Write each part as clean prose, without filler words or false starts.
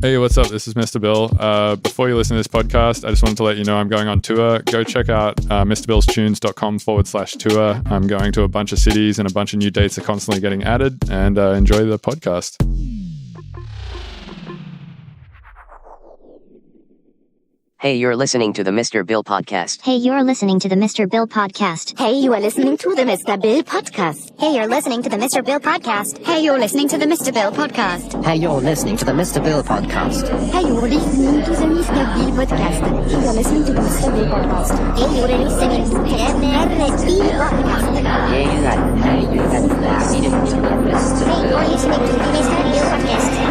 Hey, what's up? This is Mr. Bill. Before you listen to this podcast, I just wanted to let you know I'm going on tour. Go check out mrbillstunes.com/tour. I'm going to a bunch of cities and a bunch of new dates are constantly getting added, and enjoy the podcast. Hey, you're listening to the Mr. Bill podcast. Hey, you're listening to the Mr. Bill podcast. Hey, you are listening to the Mr. Bill podcast. Hey, you're listening to the Mr. Bill podcast. Hey, you're listening to the Mr. Bill podcast. Hey, you're listening to the Mr. Bill podcast. Hey, you're listening to the Mr. Bill podcast. Hey, you're listening to the Mr. Bill podcast. Hey, you're listening to the Mr. Bill podcast. Hey, you're listening to the Mr. Bill podcast. Hey, you're listening to the Mr. Bill podcast.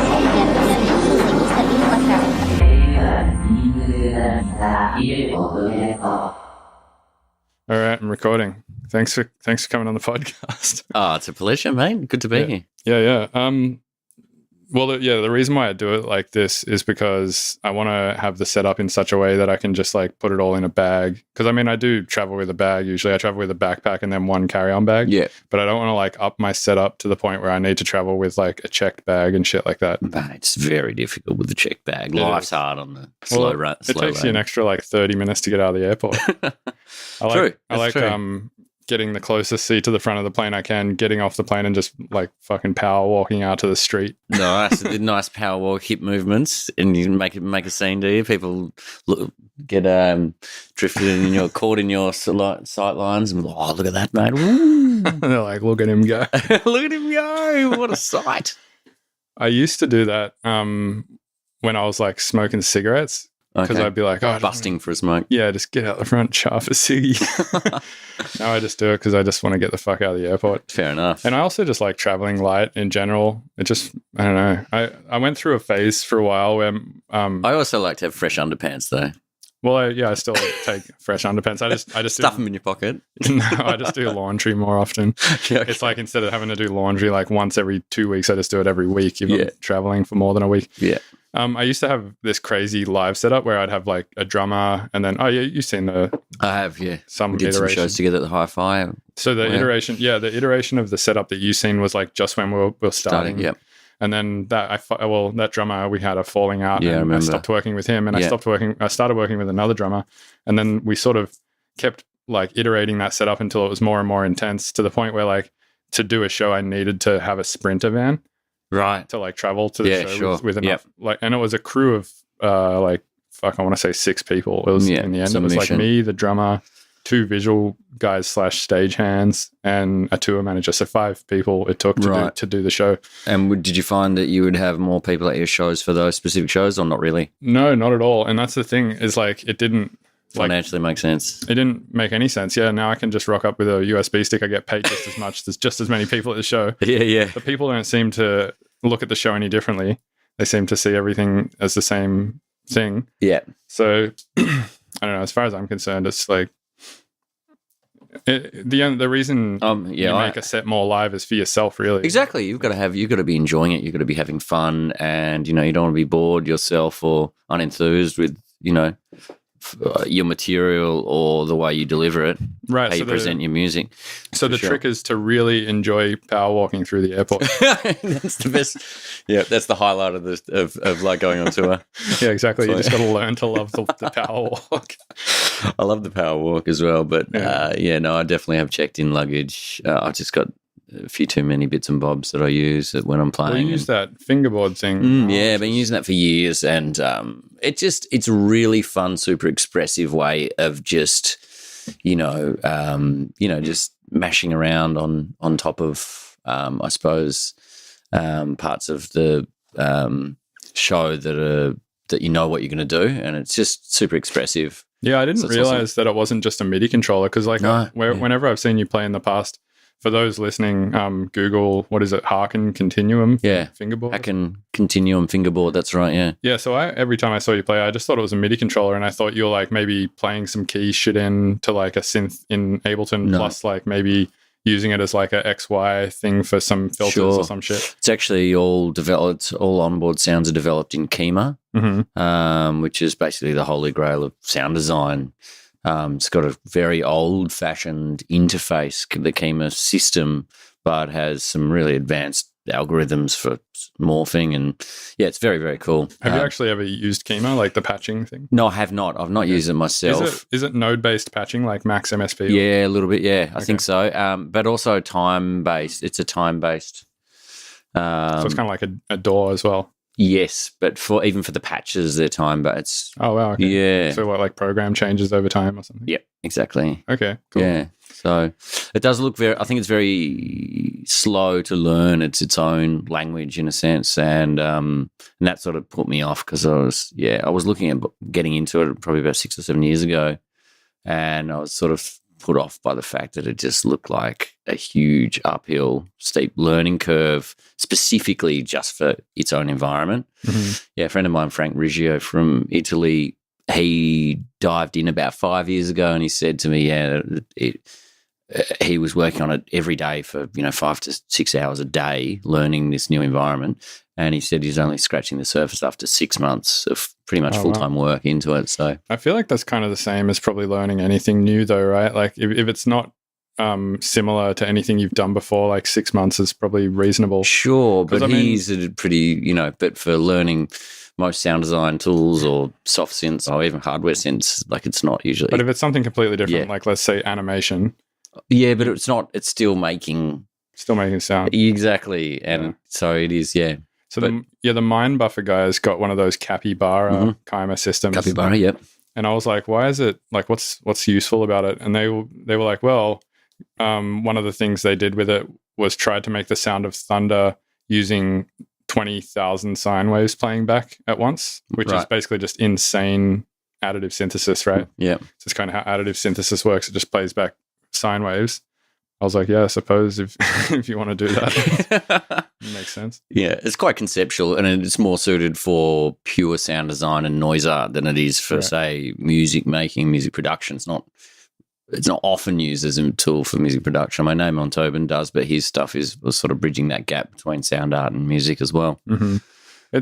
All right, I'm recording. Thanks for coming on the podcast. Oh, it's a pleasure, mate. Good to be here. Yeah. The reason why I do it like this is because I want to have the setup in such a way that I can just like put it all in a bag. Because I mean, I do travel with a bag. Usually I travel with a backpack and then one carry-on bag. Yeah. But I don't want to like up my setup to the point where I need to travel with like a checked bag and shit like that. But it's very difficult with the checked bag. Life's hard on the slow run. It takes you an extra like 30 minutes to get out of the airport. I like getting the closest seat to the front of the plane I can, getting off the plane and just like fucking power walking out to the street. Nice. Nice power walk, hip movements, and you make a scene, do you? People get drifted in your caught in your sight lines and look at that, mate. They're like, look at him go. Look at him go. What a sight. I used to do that when I was like smoking cigarettes. Because I'd be like, busting for a smoke. Yeah, just get out the front, chaff a ciggy. Now I just do it because I just want to get the fuck out of the airport. Fair enough. And I also just like traveling light in general. It just, I don't know. I went through a phase for a while where... I also like to have fresh underpants though. Well, I still take fresh underpants. I just stuff them in your pocket. No, I just do laundry more often. Yeah, okay. It's like instead of having to do laundry like once every 2 weeks, I just do it every week if I'm traveling for more than a week. Yeah. I used to have this crazy live setup where I'd have like a drummer and then, you've seen I have, yeah. Some we did iteration. some shows together at the Hi-Fi. So the iteration of the setup that you've seen was like just when we were starting. Yep. And then that drummer, we had a falling out. Yeah, and I remember. I stopped working with him and I started working with another drummer. And then we sort of kept like iterating that setup until it was more and more intense to the point where like to do a show, I needed to have a Sprinter van. Right. To like travel to the show with enough and it was a crew of I want to say 6 people. It was in the end. It was like me, the drummer, 2 visual guys / stage hands, and a tour manager. So 5 people it took to do the show. And did you find that you would have more people at your shows for those specific shows or not really? No, not at all. And that's the thing is like it didn't financially make sense. It didn't make any sense. Yeah, now I can just rock up with a USB stick. I get paid just as much. There's just as many people at the show. Yeah. The people don't seem to look at the show any differently. They seem to see everything as the same thing. Yeah. So I don't know. As far as I'm concerned, it's like the reason you make a set more live is for yourself, really. Exactly. You've got to be enjoying it. You've got to be having fun, and you don't want to be bored yourself or unenthused with your material or the way you deliver it, right? How you present your music. So the trick is to really enjoy power walking through the airport. That's the best. Yeah, that's the highlight of like going on tour. Yeah, exactly. You just got to learn to love the power walk. I love the power walk as well, but I definitely have checked in luggage. I've just got a few too many bits and bobs that I use when I'm playing. Well, you use that fingerboard thing. I've been using that for years, and it's a really fun, super expressive way of just just mashing around on top of I suppose parts of the show that you know what you're going to do, and it's just super expressive. Yeah, I didn't realize that it wasn't just a MIDI controller because whenever I've seen you play in the past. For those listening, Google, what is it, Harken Continuum fingerboard? Harken Continuum fingerboard, that's right, yeah. Yeah, so every time I saw you play, I just thought it was a MIDI controller, and I thought you were like maybe playing some keys shit into like a synth in Ableton plus like maybe using it as like a XY thing for some filters or some shit. It's actually all developed, all onboard sounds are developed in Kima, which is basically the holy grail of sound design. It's got a very old-fashioned interface, the Kima system, but has some really advanced algorithms for morphing, and it's very, very cool. Have you actually ever used Kima, like the patching thing? No, I have not. I've not used it myself. Is it node-based patching like Max MSP? Yeah, a little bit. Yeah, I think so. But also time-based. It's a time-based. So it's kind of like a DAW as well. Yes, but even for the patches, they're time-based. Oh, wow. Okay. Yeah. So what, like program changes over time or something? Yep, exactly. Okay, cool. Yeah. So it does look I think it's very slow to learn. It's its own language in a sense. And that sort of put me off because I was looking at getting into it probably about 6 or 7 years ago. And I was sort of put off by the fact that it just looked like a huge uphill, steep learning curve, specifically just for its own environment. Mm-hmm. Yeah, a friend of mine, Frank Riggio from Italy, he dived in about 5 years ago and he said to me, he was working on it every day for 5 to 6 hours a day learning this new environment. And he said he's only scratching the surface after 6 months of pretty much full-time work into it. So I feel like that's kind of the same as probably learning anything new though, right? Like if it's not similar to anything you've done before, like 6 months is probably reasonable. Sure, but he's a pretty, but for learning most sound design tools or soft synths or even hardware synths, like it's not usually. But if it's something completely different, like let's say animation. Yeah, but it's still making sound. Exactly. And so it is, yeah. So the Mind Buffer guys got one of those Capybara Kima systems. Capybara, yep. And I was like, why is it like what's useful about it? And they were like, well, one of the things they did with it was tried to make the sound of thunder using 20,000 sine waves playing back at once, which is basically just insane additive synthesis, right? Yeah. So it's kind of how additive synthesis works. It just plays back sine waves. I was like, yeah, I suppose if you want to do that, it makes sense. Yeah, it's quite conceptual, and it's more suited for pure sound design and noise art than it is for, say, music making, music production. It's not often used as a tool for music production. My name on Tobin does, but his stuff was sort of bridging that gap between sound art and music as well. Mm-hmm.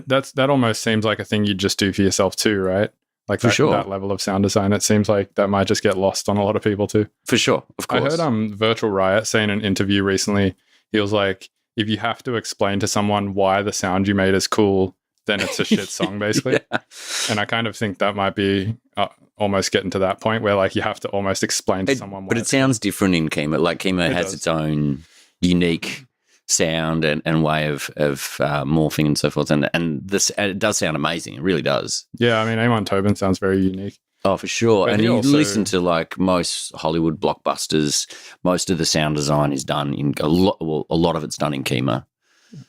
That almost seems like a thing you'd just do for yourself too, right? Like that level of sound design, it seems like that might just get lost on a lot of people too. For sure, of course. I heard Virtual Riot say in an interview recently, he was like, if you have to explain to someone why the sound you made is cool, then it's a shit song, basically. Yeah. And I kind of think that might be almost getting to that point where like you have to almost explain to someone why. But it sounds different in Kima. Like Kima has its own unique sound and way of morphing and so forth, and it does sound amazing. It really does. Yeah, I mean, Amon Tobin sounds very unique. Oh, for sure. But and you listen to like most Hollywood blockbusters, most of the sound design is done in a lot of it's done in Kima.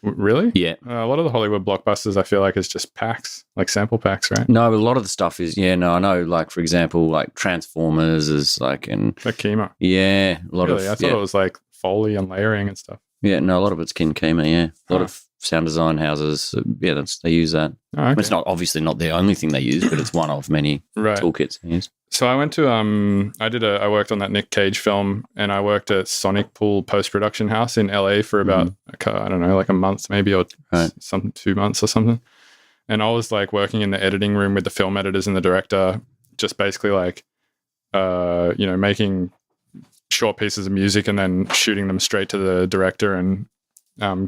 Really? Yeah. A lot of the Hollywood blockbusters, I feel like, is just packs, like sample packs, right? No, but a lot of the stuff is, I know, like, for example, like Transformers is like in... Like Kima? Yeah. A lot really? I thought it was like Foley and layering and stuff. Yeah, no, a lot of it's in Kima, yeah. A lot of sound design houses, they use that. Oh, okay. It's obviously not the only thing they use, but it's one of many toolkits they use. So I went to I worked on that Nick Cage film, and I worked at Sonic Pool post-production house in LA for about I don't know, like a month maybe, or 2 months or something. And I was like working in the editing room with the film editors and the director, just basically like making short pieces of music and then shooting them straight to the director and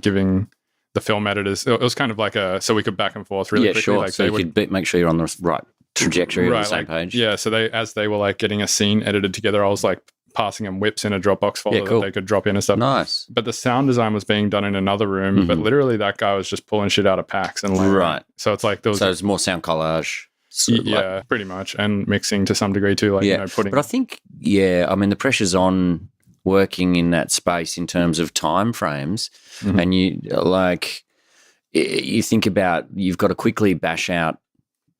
giving the film editors. It was kind of like so we could back and forth really quickly. Sure. Like so you could make sure you're on the right trajectory on the same page. Yeah, so as they were like getting a scene edited together, I was like passing them whips in a Dropbox folder that they could drop in and stuff. Nice. But the sound design was being done in another room, but literally that guy was just pulling shit out of packs and layering. Right. So it's like it's more sound collage. Pretty much, and mixing to some degray too. Like putting. But I think I mean the pressure's on working in that space in terms of time frames, and you think about you've got to quickly bash out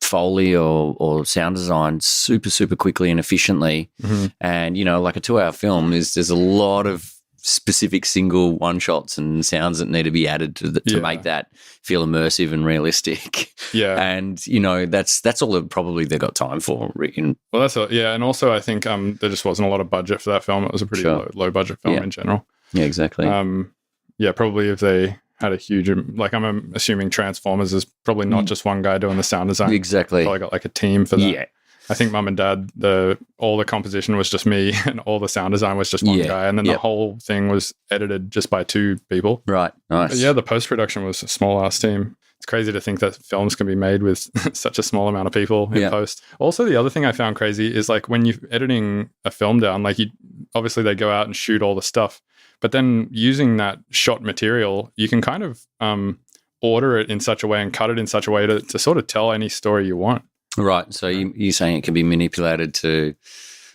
Foley or sound design super, super quickly and efficiently. And, like a 2-hour film, there's a lot of specific single one-shots and sounds that need to be added to make that feel immersive and realistic. Yeah. And, that's all that probably they've got time for. Well, that's and also I think there just wasn't a lot of budget for that film. It was a pretty low budget film in general. Yeah, exactly. Probably if they had a huge, like I'm assuming Transformers is probably not just one guy doing the sound design. Exactly. Probably got like a team for that. Yeah. I think mum and dad, all the composition was just me and all the sound design was just one guy. And then the whole thing was edited just by 2 people. Right. Nice. But yeah, the post-production was a small-ass team. It's crazy to think that films can be made with such a small amount of people in post. Also, the other thing I found crazy is like when you're editing a film down, like obviously they go out and shoot all the stuff, but then using that shot material, you can kind of order it in such a way and cut it in such a way to sort of tell any story you want. Right. So you're saying it can be manipulated to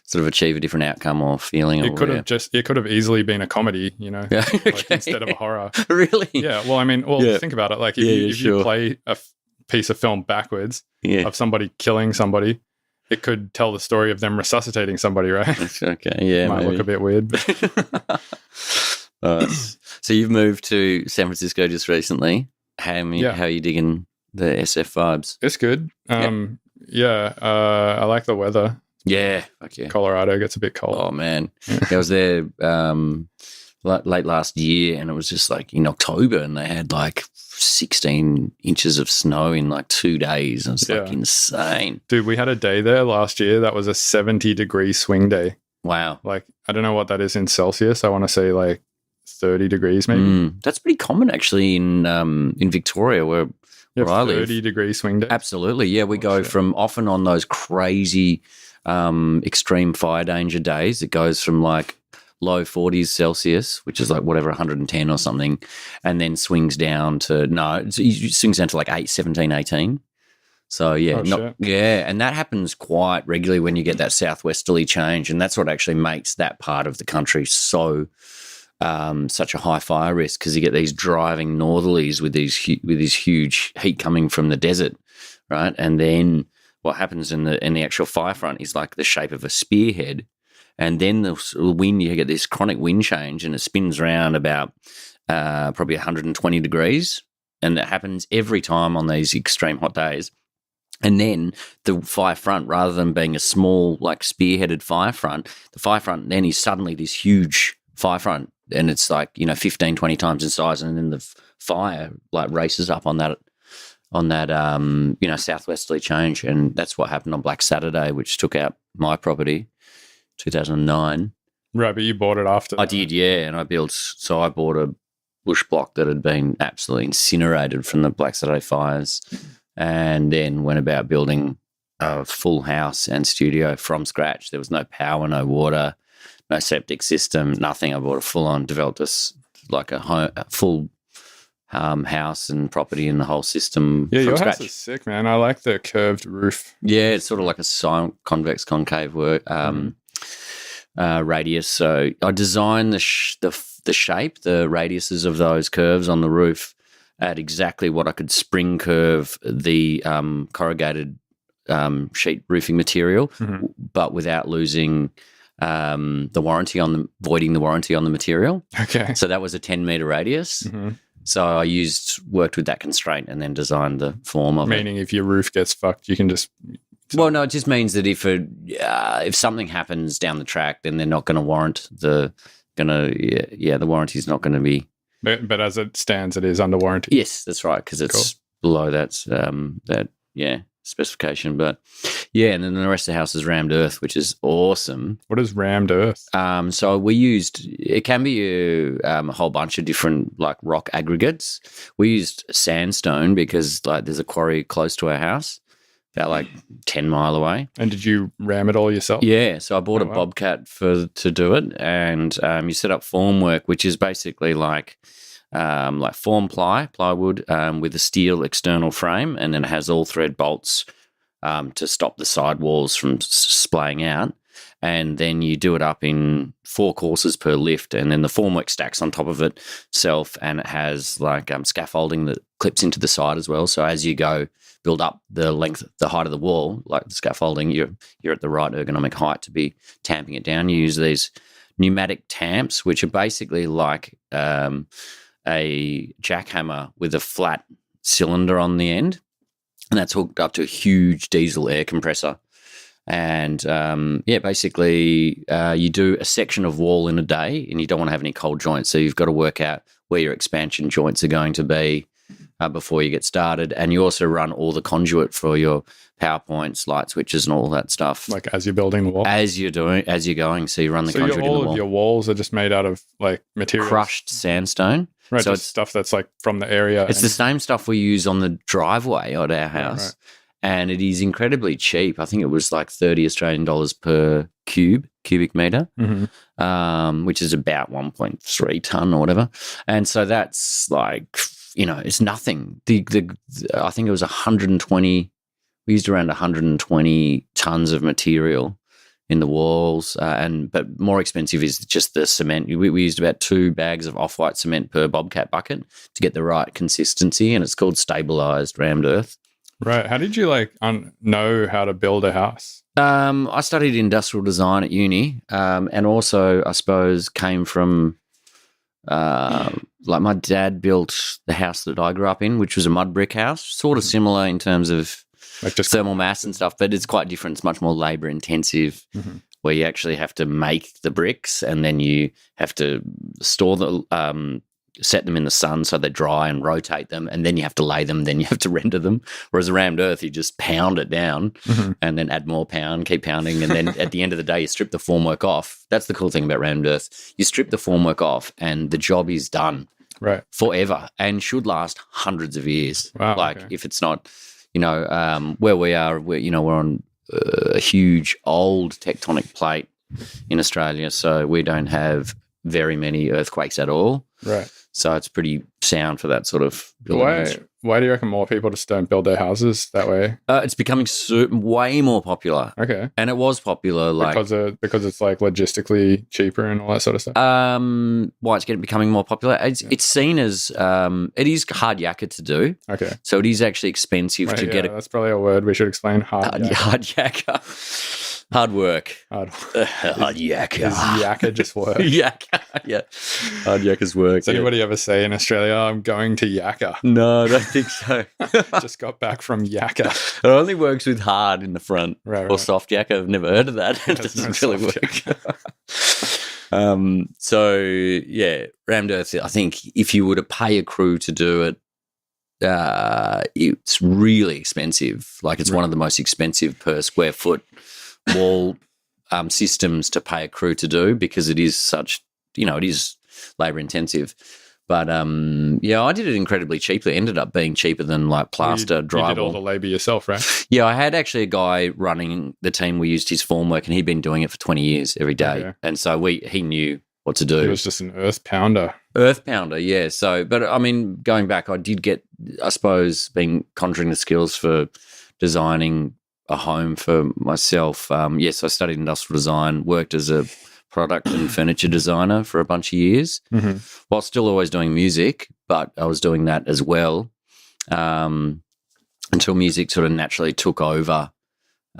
sort of achieve a different outcome or feeling? It could have easily been a comedy, like instead of a horror. Really? Yeah. Well, I mean, think about it. Like if you play a piece of film backwards of somebody killing somebody, it could tell the story of them resuscitating somebody, right? Okay. Yeah. Might look a bit weird. But so you've moved to San Francisco just recently. How are you digging the SF vibes? It's good. I like the weather. Yeah, fuck yeah. Colorado gets a bit cold. Oh man, I was there late last year, and it was just like in October, and they had like 16 inches of snow in like 2 days. It was like insane. Dude, we had a day there last year that was a 70-degree swing day. Wow. Like I don't know what that is in Celsius. I want to say like 30 degrees maybe. That's pretty common actually in Victoria where I live. 30-degree swing days. Absolutely, yeah. We go from often on those crazy extreme fire danger days. It goes from like low 40s Celsius, which is like whatever 110 or something, and then swings down to it swings down to like 17, 18. So and that happens quite regularly when you get that southwesterly change, and that's what actually makes that part of the country so such a high fire risk, because you get these driving northerlies with these huge heat coming from the desert, right? And then what happens in the actual fire front is like the shape of a spearhead, and then the wind, you get this chronic wind change, and it spins around about probably 120 degrees, and that happens every time on these extreme hot days. And then the fire front, rather than being a small like spearheaded fire front, the fire front then is suddenly this huge fire front, and it's like 15, 20 times in size, and then the fire like races up on that southwesterly change. And that's what happened on Black Saturday, which took out my property 2009. Right, but you bought it after I did, yeah. And I bought a bush block that had been absolutely incinerated from the Black Saturday fires, and then went about building a full house and studio from scratch. There was no power, no water, no septic system, nothing. I bought developed a full house and property and the whole system from your scratch. House is sick, man. I like the curved roof. Yeah, it's sort of like a convex concave radius. So I designed the shape, the radiuses of those curves on the roof at exactly what I could spring curve the corrugated sheet roofing material, but without losing voiding the warranty on the material. Okay. So that was a 10-meter radius. So I worked with that constraint and then designed the form of Meaning if your roof gets fucked, you can just... Well, no, it just means that if something happens down the track, then they're not going to warrant the warranty's not going to be... But as it stands, it is under warranty. Yes, that's right, because it's below that specification. But yeah, and then the rest of the house is rammed earth, which is awesome. What is rammed earth? So we used, it can be a whole bunch of different like rock aggregates. We used sandstone because like there's a quarry close to our house, about like 10 mile away. And did you ram it all yourself? Yeah, so I bought a bobcat to do it, and you set up formwork, which is basically like form plywood with a steel external frame, and then it has all thread bolts to stop the side walls from splaying out. And then you do it up in 4 courses per lift, and then the formwork stacks on top of itself, and it has like scaffolding that clips into the side as well. So as you build up the height of the wall, like the scaffolding, you're at the right ergonomic height to be tamping it down. You use these pneumatic tamps, which are basically like a jackhammer with a flat cylinder on the end, and that's hooked up to a huge diesel air compressor. And basically you do a section of wall in a day, and you don't want to have any cold joints, so you've got to work out where your expansion joints are going to be before you get started, and you also run all the conduit for your PowerPoints, light switches, and all that stuff. Like as you're building the wall, as you're going, so you run the conduit in the wall. All of your walls are just made out of like materials, crushed sandstone. Right, so it's stuff that's like from the area. It's the same stuff we use on the driveway at our house, and it is incredibly cheap. I think it was like 30 Australian dollars per cubic meter, which is about 1.3 ton or whatever. And so that's like, it's nothing. I think it was 120. We used around 120 tons of material in the walls, but more expensive is just the cement. We used about 2 bags of off-white cement per Bobcat bucket to get the right consistency, and it's called stabilized rammed earth. Right. How did you know how to build a house? I studied industrial design at uni, and also I suppose came from my dad built the house that I grew up in, which was a mud brick house, sort of similar in terms of like just thermal mass and stuff, but it's quite different. It's much more labor intensive, where you actually have to make the bricks and then you have to store set them in the sun so they dry and rotate them, and then you have to lay them, then you have to render them. Whereas a rammed earth, you just pound it down and then add more pound, keep pounding, and then at the end of the day, you strip the formwork off. That's the cool thing about rammed earth. You strip the formwork off and the job is done forever and should last hundreds of years. Wow, if it's not... where we are, we're on a huge old tectonic plate in Australia, so we don't have very many earthquakes at all. Right. So it's pretty sound for that sort of building. Why do you reckon more people just don't build their houses that way? It's becoming way more popular. Okay. And it was popular because it's like logistically cheaper and all that sort of stuff. Why it's becoming more popular? It's seen as it is hard yakka to do. Okay. So it is actually expensive to get. That's probably a word we should explain. Hard yakka. Hard work. Hard yakka. Is yakka just work? Yakka. Yeah. Hard yakka's work. Does anybody ever say in Australia, I'm going to yakka? No, I don't think so. Just got back from yakka. It only works with hard in the front or soft yakka. I've never heard of that. It doesn't really work. So, yeah, rammed earth, I think if you were to pay a crew to do it, it's really expensive. Like it's one of the most expensive per square foot wall systems to pay a crew to do, because it is such, it is labor intensive. But I did it incredibly cheaply. It ended up being cheaper than like plaster, drywall. You did all the labor yourself, right? Yeah, I had actually a guy running the team. We used his formwork, and he'd been doing it for 20 years every day. Okay. And so he knew what to do. He was just an earth pounder. Yeah. So, but I mean, going back, I did get, I suppose, conjuring the skills for designing a home for myself. Yes, I studied industrial design, worked as a product and furniture designer for a bunch of years, while still always doing music, but I was doing that as well until music sort of naturally took over.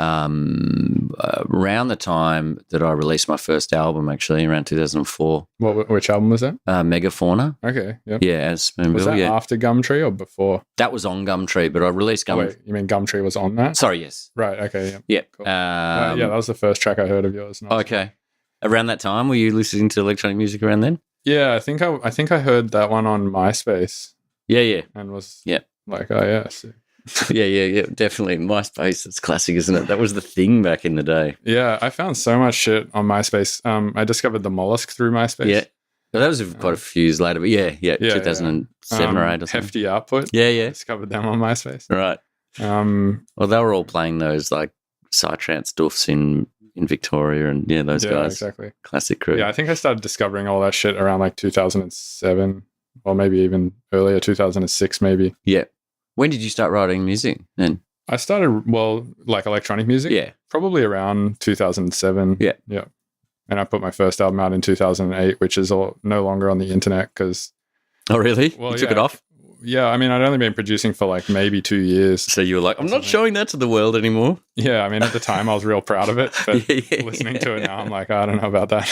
Around the time that I released my first album, actually, around 2004. Which album was that? Megafauna. Okay, yep. Yeah, as Spoonbill. Was that after Gumtree or before? That was on Gumtree, but I released Gumtree. Wait, you mean Gumtree was on that? Sorry, yes. Right, okay, yeah. Yeah. Cool. That was the first track I heard of yours. Okay. Around that time, were you listening to electronic music around then? Yeah, I think I heard that one on MySpace. Yeah. And was like, oh yeah. So. Yeah, definitely. MySpace, it's classic, isn't it? That was the thing back in the day. Yeah, I found so much shit on MySpace. I discovered the Mollusk through MySpace. Yeah. But that was quite a few years later. But yeah 2007 or 8 or something. Hefty Output. Yeah. I discovered them on MySpace. Right. Well, they were all playing those like Psytrance doofs in Victoria, and those guys. Exactly. Classic crew. Yeah, I think I started discovering all that shit around like 2007, or maybe even earlier, 2006 maybe. Yeah. When did you start writing music then? I started, like electronic music. Yeah. Probably around 2007. Yeah. Yeah. And I put my first album out in 2008, which is no longer on the internet because... Oh, really? Well, you took it off? Yeah. I mean, I'd only been producing for like maybe 2 years. So you were like, I'm not showing that to the world anymore. Yeah. I mean, at the time I was real proud of it. But listening to it now, I'm like, I don't know about that.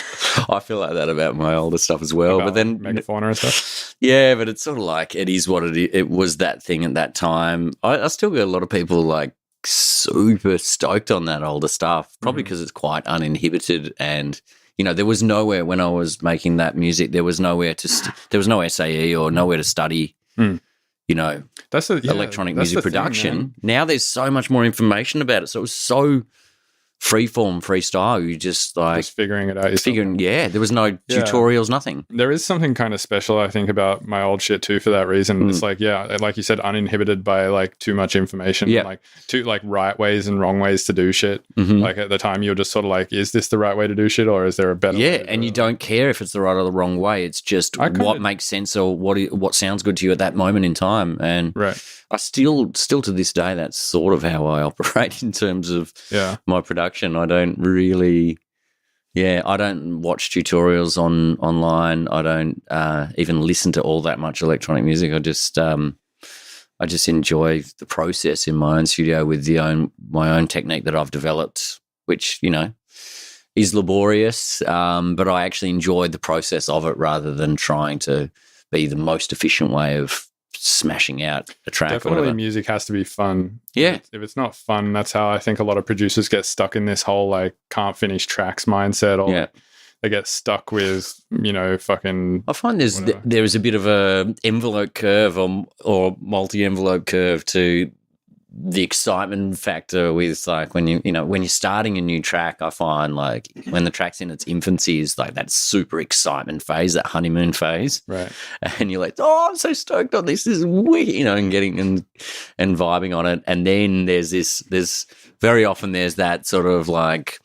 I feel like that about my older stuff as well. But then Megafauna and stuff. Yeah, but it's sort of like it is what it is. It was that thing at that time. I still get a lot of people like super stoked on that older stuff, probably because it's quite uninhibited, and there was nowhere when I was making that music. There was nowhere there was no SAE or nowhere to study. that's electronic music production. Now there's so much more information about it. So it was so freeform, freestyle. You just figuring it out yourself. There was no tutorials, nothing. There is something kind of special, I think, about my old shit too for that reason. It's like you said, uninhibited by like too much information, like too like right ways and wrong ways to do shit. Like at the time you're just sort of like, is this the right way to do shit, or is there a better way and you don't care if it's the right or the wrong way. It's just what makes sense or what sounds good to you at that moment in time. And I still to this day, that's sort of how I operate in terms of my production. I don't really, I don't watch tutorials online. I don't even listen to all that much electronic music. I just enjoy the process in my own studio with my own technique that I've developed, which is laborious, but I actually enjoy the process of it rather than trying to be the most efficient way of smashing out a track. Definitely, music has to be fun. Yeah, if it's not fun, that's how I think a lot of producers get stuck in this whole like can't finish tracks mindset, or they get stuck with fucking. I find there is a bit of a envelope curve or multi-envelope curve to the excitement factor with like when you're starting a new track. I find like when the track's in its infancy is like that super excitement phase, that honeymoon phase, right? And you're like, oh, I'm so stoked on this is weird, and getting and vibing on it. And then there's very often there's that sort of like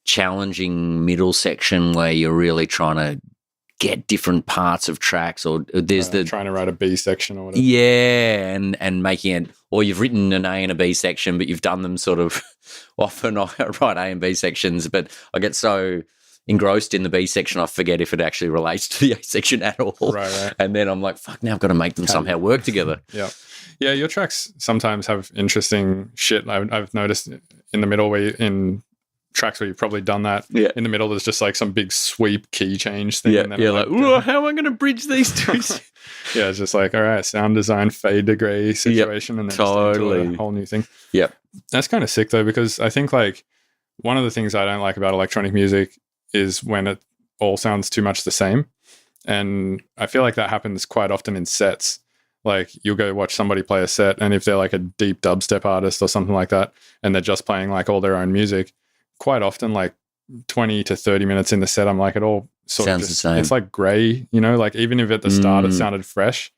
challenging middle section where you're really trying to get different parts of tracks, or there's trying to write a B section or whatever. Yeah, and making it, or you've written an A and a B section, but you've done them sort of often. I write A and B sections, but I get so engrossed in the B section I forget if it actually relates to the A section at all. Right. And then I'm like, fuck, now I've got to make them somehow work together. Yeah, your tracks sometimes have interesting shit. I've noticed in the middle in tracks where you've probably done that. In the middle, there's just like some big sweep key change thing. And then how am I going to bridge these two? It's just like, all right, sound design fade degree situation, and then totally a whole new thing. That's kind of sick though, because I think like one of the things I don't like about electronic music is when it all sounds too much the same, and I feel like that happens quite often in sets. Like you'll go watch somebody play a set, and if they're like a deep dubstep artist or something like that, and they're just playing like all their own music, quite often like 20 to 30 minutes in the set, I'm like, it all sort sounds of just, the same. It's like grey, like even if at the start it sounded fresh,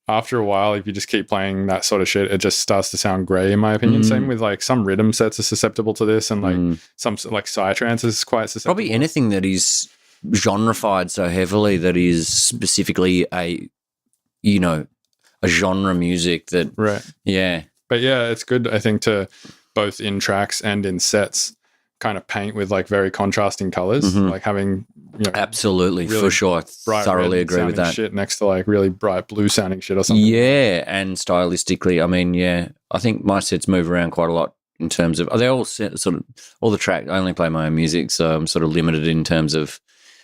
after a while, if you just keep playing that sort of shit, it just starts to sound grey, in my opinion. Same with like some rhythm sets are susceptible to this, and like some like psytrance is quite susceptible. Probably anything that is genreified so heavily that is specifically a genre music that But it's good, I think, to both in tracks and in sets kind of paint with like very contrasting colors, like having absolutely, really for sure, thoroughly agree with that shit next to like really bright blue sounding shit or something. And stylistically, I mean, I think my sets move around quite a lot in terms of they all sort of all the track. I only play my own music, so I'm sort of limited in terms of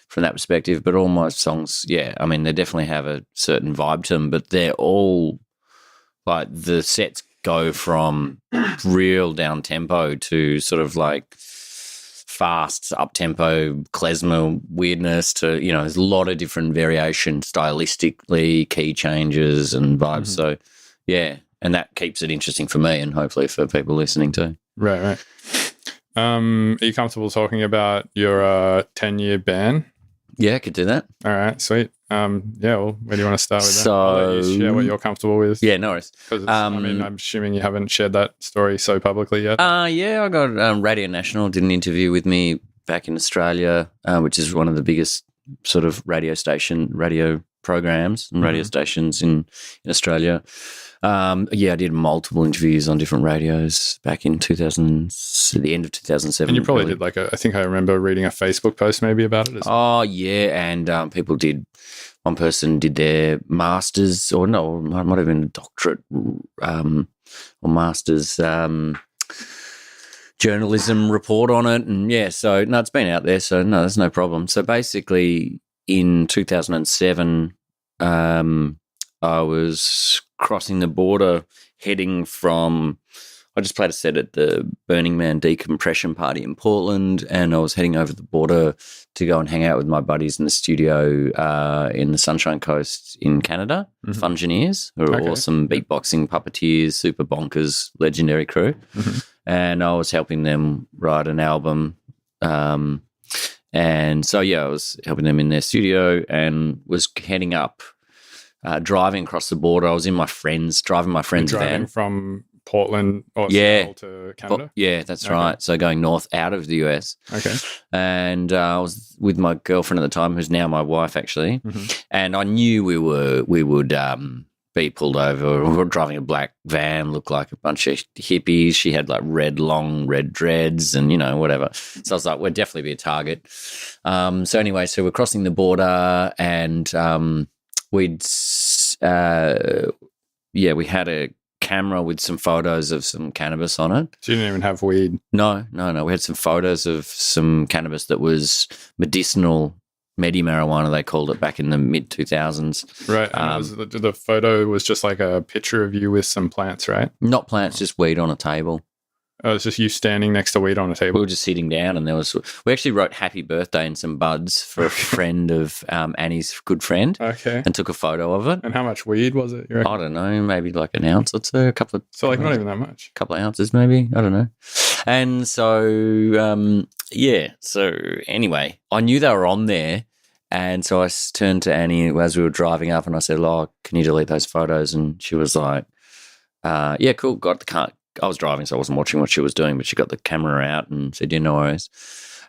from that perspective, but all my songs, I mean, they definitely have a certain vibe to them, but they're all like the sets go from real down tempo to sort of like fast up tempo klezmer weirdness to there's a lot of different variation stylistically, key changes and vibes. So and that keeps it interesting for me and hopefully for people listening too. Right. Are you comfortable talking about your 10-year ban? Yeah, I could do that. All right, sweet. Well, where do you want to start with that? I'll let you share what you're comfortable with. Yeah, no worries. Because I'm assuming you haven't shared that story so publicly yet. I got Radio National did an interview with me back in Australia, which is one of the biggest sort of radio programs and radio stations in Australia. I did multiple interviews on different radios back in the end of 2007. And you probably did like I think I remember reading a Facebook post maybe about it. And people did. One person did their master's, or no, it might have been a doctorate or master's journalism report on it, and so no, it's been out there, so no, there's no problem. So basically, in 2007, I was crossing the border, heading from I just played a set at the Burning Man decompression party in Portland, and I was heading over the border to go and hang out with my buddies in the studio in the Sunshine Coast in Canada, Fungineers, who are awesome beatboxing puppeteers, super bonkers, legendary crew. And I was helping them write an album. And so, I was helping them in their studio and was heading up, driving across the border. I was in driving my friend's van. From Portland or Seattle to Canada? Yeah, that's right. So going north out of the US. Okay. And I was with my girlfriend at the time, who's now my wife, actually. And I knew we would be pulled over. We were driving a black van, looked like a bunch of hippies. She had like long red dreads and, whatever. So I was like, we'd definitely be a target. So we're crossing the border and we had a camera with some photos of some cannabis on it. So you didn't even have weed? No. We had some photos of some cannabis that was medicinal, marijuana, they called it back in the mid-2000s. Right. And the photo was just like a picture of you with some plants, right? Not plants, just weed on a table. Oh, it's just you standing next to weed on a table? We were just sitting down and we actually wrote happy birthday in some buds for a friend of Annie's good friend. Okay. And took a photo of it. And how much weed was it? I don't know, maybe like an ounce or two, So like not even that much? A couple of ounces maybe, I don't know. And so, so anyway, I knew they were on there. And so I turned to Annie as we were driving up and I said, can you delete those photos? And she was like, yeah, cool, got the car. I was driving, so I wasn't watching what she was doing, but she got the camera out and said, no worries.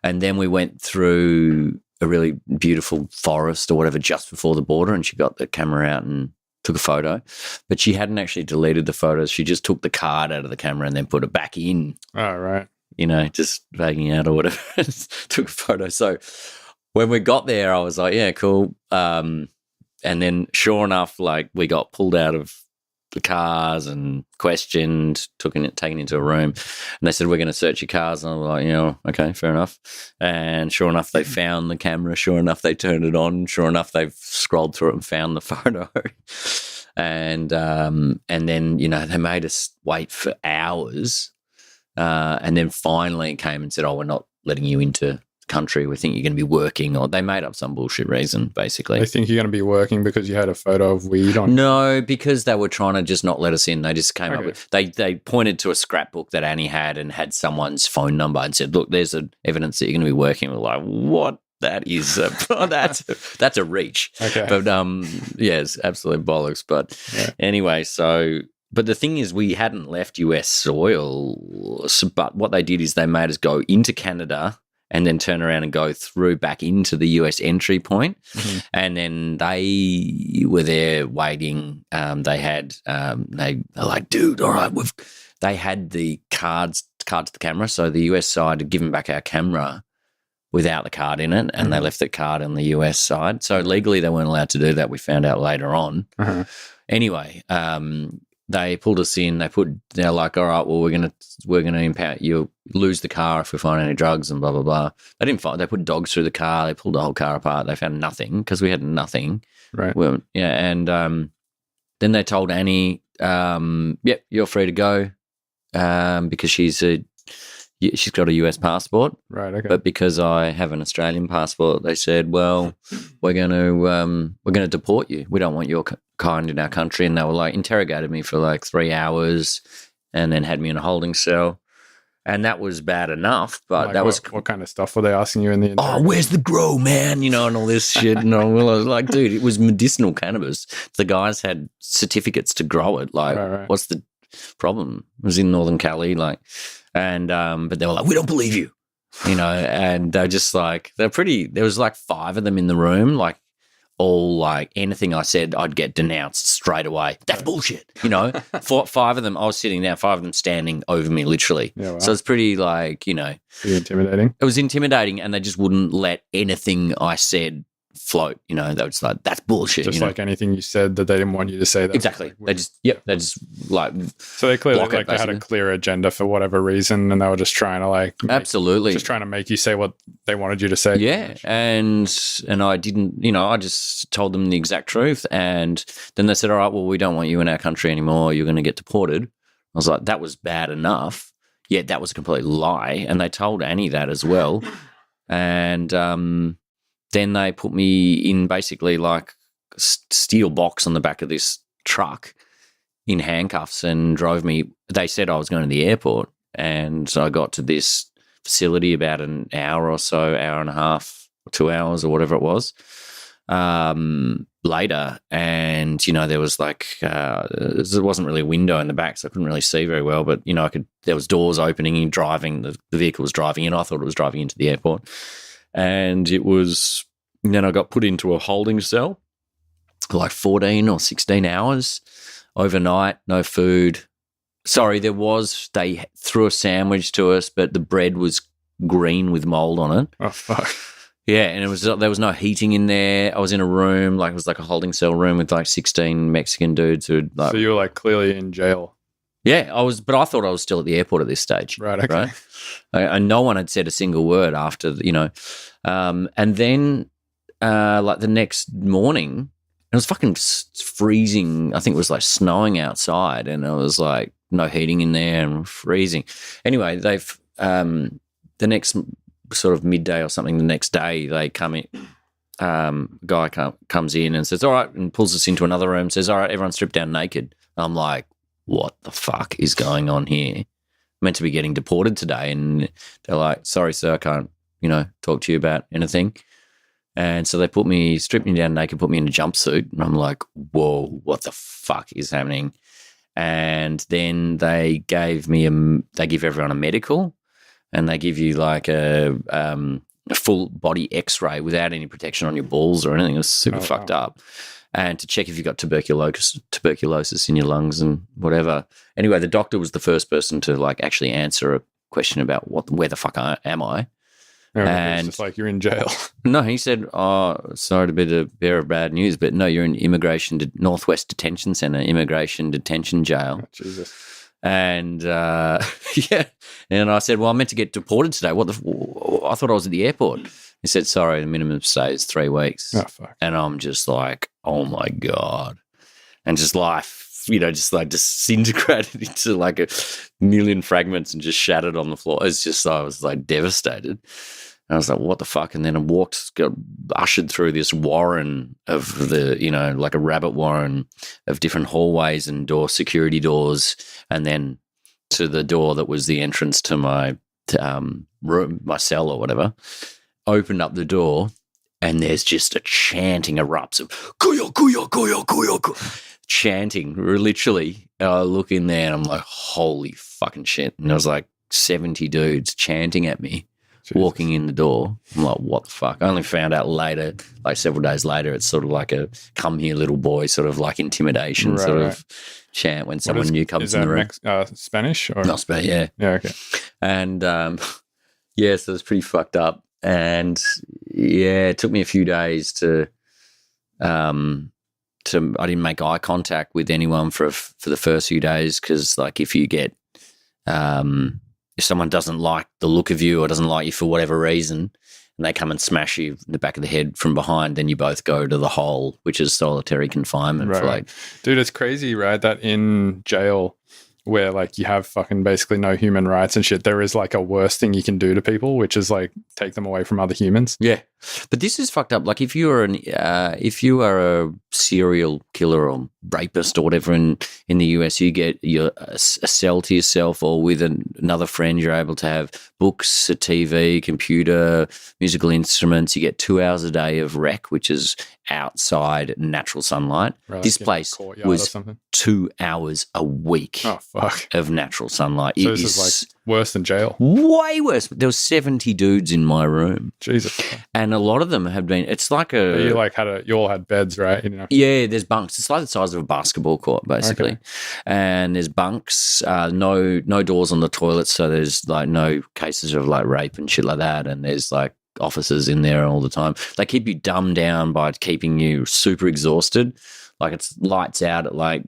And then we went through a really beautiful forest or whatever just before the border, and she got the camera out and took a photo. But she hadn't actually deleted the photos. She just took the card out of the camera and then put it back in. Oh, right. Just vagging out or whatever. Took a photo. So when we got there, I was like, yeah, cool. And then sure enough, like we got pulled out of the cars and questioned, taken into a room, and they said, we're going to search your cars. And I was like, okay, fair enough. And sure enough, they found the camera. Sure enough, they turned it on. Sure enough, they've scrolled through it and found the photo. And then, they made us wait for hours. And then finally came and said, we're not letting you into country. We think you're going to be working, or they made up some bullshit reason, basically. They think you're going to be working because you had a photo of weed on. No, because they were trying to just not let us in. They just came up with, they pointed to a scrapbook that Annie had and had someone's phone number and said, look, there's evidence that you're going to be working. We're like, what? That is that's a reach. Okay. But it's absolute bollocks. But anyway, but the thing is, we hadn't left US soil. But what they did is they made us go into Canada and then turn around and go through back into the US entry point. And then they were there waiting. They were like, dude, all right, they had the cards to the camera. So the US side had given back our camera without the card in it, and they left the card on the US side. So legally they weren't allowed to do that. We found out later on. Anyway, they pulled us in. They're like, all right, well, we're gonna impound you. Lose the car if we find any drugs and blah blah blah. They didn't find. They put dogs through the car. They pulled the whole car apart. They found nothing because we had nothing. Right. And then they told Annie, "Yep, you're free to go," because she's got a US passport. Right. Okay. But because I have an Australian passport, they said, well, we're going to deport you. We don't want your kind in our country. And they were like, interrogated me for like 3 hours and then had me in a holding cell. And that was bad enough. But what kind of stuff were they asking you in the interrogation? Where's the grow, man? And all this shit. And I was like, dude, it was medicinal cannabis. The guys had certificates to grow it. Like, what's the problem? It was in Northern Cali, and but they were like, we don't believe you, and they're just like, there was like 5 of them in the room, like all like anything I said, I'd get denounced straight away. That's bullshit, 5 of them, I was sitting there, 5 of them standing over me literally. Yeah, wow. So it's pretty pretty intimidating. It was intimidating, and they just wouldn't let anything I said float. They were just like, that's bullshit. Just like anything you said that they didn't want you to say. That exactly. They just like. So they clearly they had a clear agenda for whatever reason, and they were just trying to absolutely just trying to make you say what they wanted you to say. Yeah, and I didn't. I just told them the exact truth, and then they said, all right, well, we don't want you in our country anymore. You're going to get deported. I was like, that was bad enough. Yet that was a complete lie. And they told Annie that as well. And then they put me in basically like a steel box on the back of this truck in handcuffs and drove me. They said I was going to the airport. And so I got to this facility about an hour or so, hour and a half, 2 hours or whatever it was, later. And, you know, there was like, there wasn't really a window in the back, so I couldn't really see very well, but, you know, there was doors opening and driving, the vehicle was driving in. I thought it was driving into the airport. And then I got put into a holding cell for like 14 or 16 hours overnight, no food. Sorry, they threw a sandwich to us, but the bread was green with mold on it. Oh, fuck. Yeah, and there was no heating in there. I was in a room, like it was like a holding cell room with like 16 Mexican dudes who like. So you were like clearly in jail. Yeah, but I thought I was still at the airport at this stage. Right, okay. Right? And no one had said a single word after, you know. And then like the next morning, it was fucking freezing. I think it was like snowing outside, and it was like no heating in there and freezing. Anyway, they've the next sort of midday or something, the next day they come in. Guy comes in and says, all right, and pulls us into another room, says, all right, everyone strip down naked. I'm like, what the fuck is going on here? I'm meant to be getting deported today. And they're like, sorry, sir, I can't, you know, talk to you about anything. And so they stripped me down naked, put me in a jumpsuit. And I'm like, whoa, what the fuck is happening? And then they give everyone a medical, and they give you like a full body x-ray without any protection on your balls or anything. It was super fucked up. And to check if you've got tuberculosis in your lungs and whatever. Anyway, the doctor was the first person to like actually answer a question about where the fuck am I? And it's just like, you're in jail. No, he said, oh, sorry to be the bearer of bad news, but no, you're in Northwest Detention Centre, Immigration Detention Jail. Oh, Jesus. And yeah, and I said, well, I'm meant to get deported today. I thought I was at the airport. He said, sorry, the minimum stay is 3 weeks. Oh, fuck. And I'm just like, oh my God. And just life, you know, just like disintegrated into like a million fragments and just shattered on the floor. It's just, I was like devastated. And I was like, what the fuck? And then I got ushered through this warren of like a rabbit warren of different hallways and security doors, and then to the door that was the entrance to my room, my cell or whatever. Opened up the door, and there's just a chanting erupts of kuyo, kuyo, kuyo, kuyo, kuyo. Chanting, literally. I look in there and I'm like, holy fucking shit. And there was like 70 dudes chanting at me. Jesus. Walking in the door. I'm like, what the fuck? I only found out later, like several days later, it's sort of like a come here little boy sort of like intimidation of chant when someone new comes in the room. Spanish? Or? Not Spanish, yeah. Yeah, okay. And yeah, so it's pretty fucked up. And yeah, it took me a few days I didn't make eye contact with anyone for the first few days, because like if you get if someone doesn't like the look of you or doesn't like you for whatever reason, and they come and smash you in the back of the head from behind, then you both go to the hole, which is solitary confinement. Right, for like, dude, it's crazy, right? That in jail, where like you have fucking basically no human rights and shit, there is like a worse thing you can do to people, which is like take them away from other humans. Yeah, but this is fucked up. Like if you are a serial killer or rapist or whatever in the US, you get a cell to yourself, or with another friend, you're able to have books, a TV, computer, musical instruments. You get 2 hours a day of rec, which is outside natural sunlight. Right, this place was 2 hours a week of natural sunlight. So this is like worse than jail. Way worse. There was 70 dudes in my room. Jesus. And a lot of them have been, it's like you all had beds, right? You know? Yeah, there's bunks. It's like the size of a basketball court, basically. Okay. And there's bunks, no doors on the toilets, so there's like no cases of like rape and shit like that. And there's like officers in there all the time. They keep you dumbed down by keeping you super exhausted. Like it's lights out at like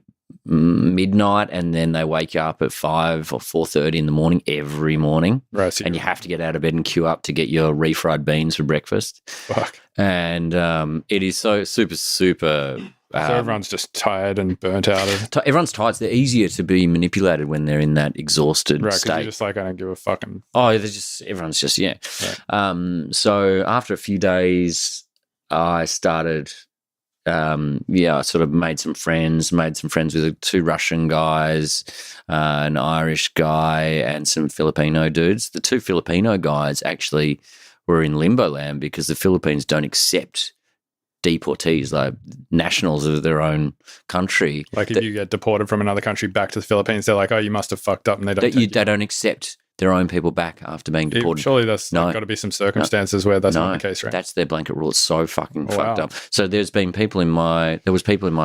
midnight, and then they wake you up at 5 or 4:30 in the morning every morning. Right, so and you have to get out of bed and queue up to get your refried beans for breakfast. Fuck. And it is so super, super So everyone's just tired and burnt out. Everyone's tired. They're easier to be manipulated when they're in that exhausted right, state. You're just like, I don't give a fucking. Oh, everyone's just, yeah. Right. So after a few days, I started, I sort of made some friends with 2 Russian guys, an Irish guy, and some Filipino dudes. The 2 Filipino guys actually were in limbo land because the Philippines don't accept deportees, like nationals of their own country. Like if you get deported from another country back to the Philippines, they're like, oh, you must have fucked up, and they don't accept their own people back after being deported. Surely that's got to be some circumstances where that's not the case, right? That's their blanket rule. It's so fucking fucked up. So there was people in my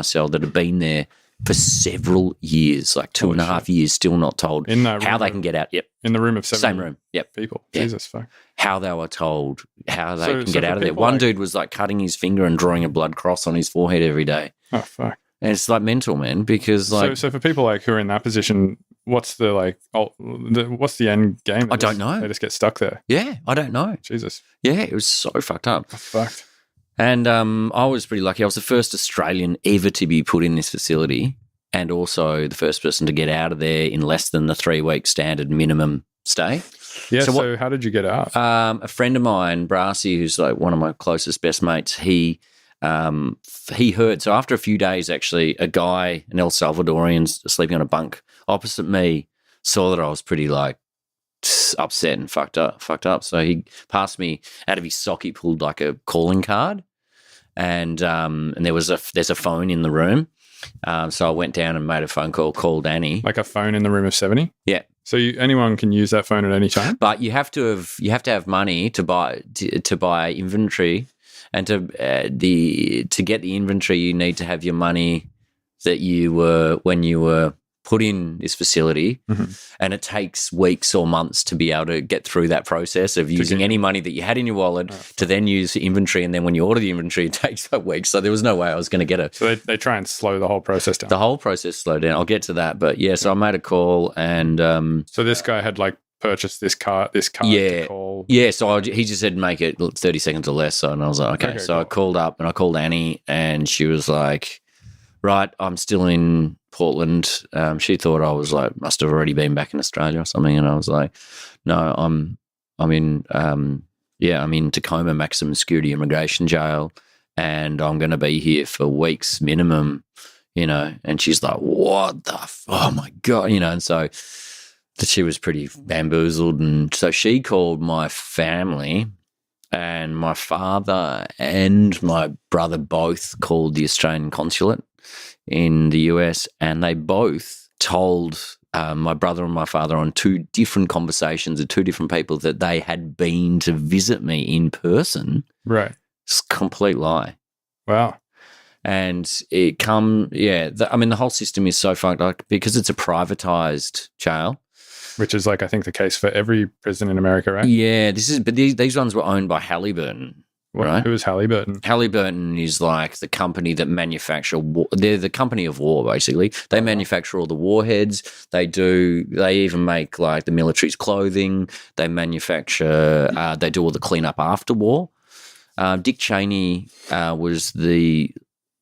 cell that have been there for several years, like 2.5 years, still not told how they can get out. Yep. In the room of 7 same room. Yep. People. Yep. Jesus fuck. How they were told how they can get out of there. One dude was like cutting his finger and drawing a blood cross on his forehead every day. Oh fuck. And it's like mental, man, because like so for people like who are in that position, what's the what's the end game? I don't know. They just get stuck there. Yeah, I don't know. Jesus. Yeah, it was so fucked up. Oh, fucked. And I was pretty lucky. I was the first Australian ever to be put in this facility, and also the first person to get out of there in less than the 3-week standard minimum stay. Yeah, so how did you get out? A friend of mine, Brassy, who's like one of my closest best mates, he heard. So after a few days, actually, a guy, an El Salvadorian, sleeping on a bunk opposite me, saw that I was pretty like upset and fucked up. So he passed me out of his sock. He pulled like a calling card, and there's a phone in the room. So I went down and made a phone call, called Annie. Like a phone in the room of 70? Yeah. So anyone can use that phone at any time? But you have to have money to buy inventory, and to get the inventory, you need to have your money that you were when you were put in this facility, and it takes weeks or months to be able to get through that process of using any money that you had in your wallet to then use inventory, and then when you order the inventory, it takes like weeks. So there was no way I was going to get it. So they try and slow the whole process down. The whole process slowed down. I'll get to that, but yeah. So I made a call, and so this guy had like purchased this card to call. Yeah. So he just said make it 30 seconds or less. So and I was like, okay. So cool. I called up and I called Annie, and she was like, right, I'm still in Portland. She thought I was like, must have already been back in Australia or something. And I was like, no, I'm in Tacoma maximum security immigration jail, and I'm going to be here for weeks minimum, and she's like, what the oh my God, and so she was pretty bamboozled. And so she called my family, and my father and my brother both called the Australian consulate in the US, and they both told my brother and my father on 2 different conversations of 2 different people that they had been to visit me in person. Right. It's a complete lie. Wow. And the whole system is so fucked up because it's a privatized jail. Which is like, I think, the case for every prison in America, right? Yeah, but these ones were owned by Halliburton. Right. Who is Halliburton? Halliburton is like the company that manufacture. They're the company of war, basically. They manufacture all the warheads. They even make like the military's clothing. They manufacture. They do all the cleanup after war. Dick Cheney was the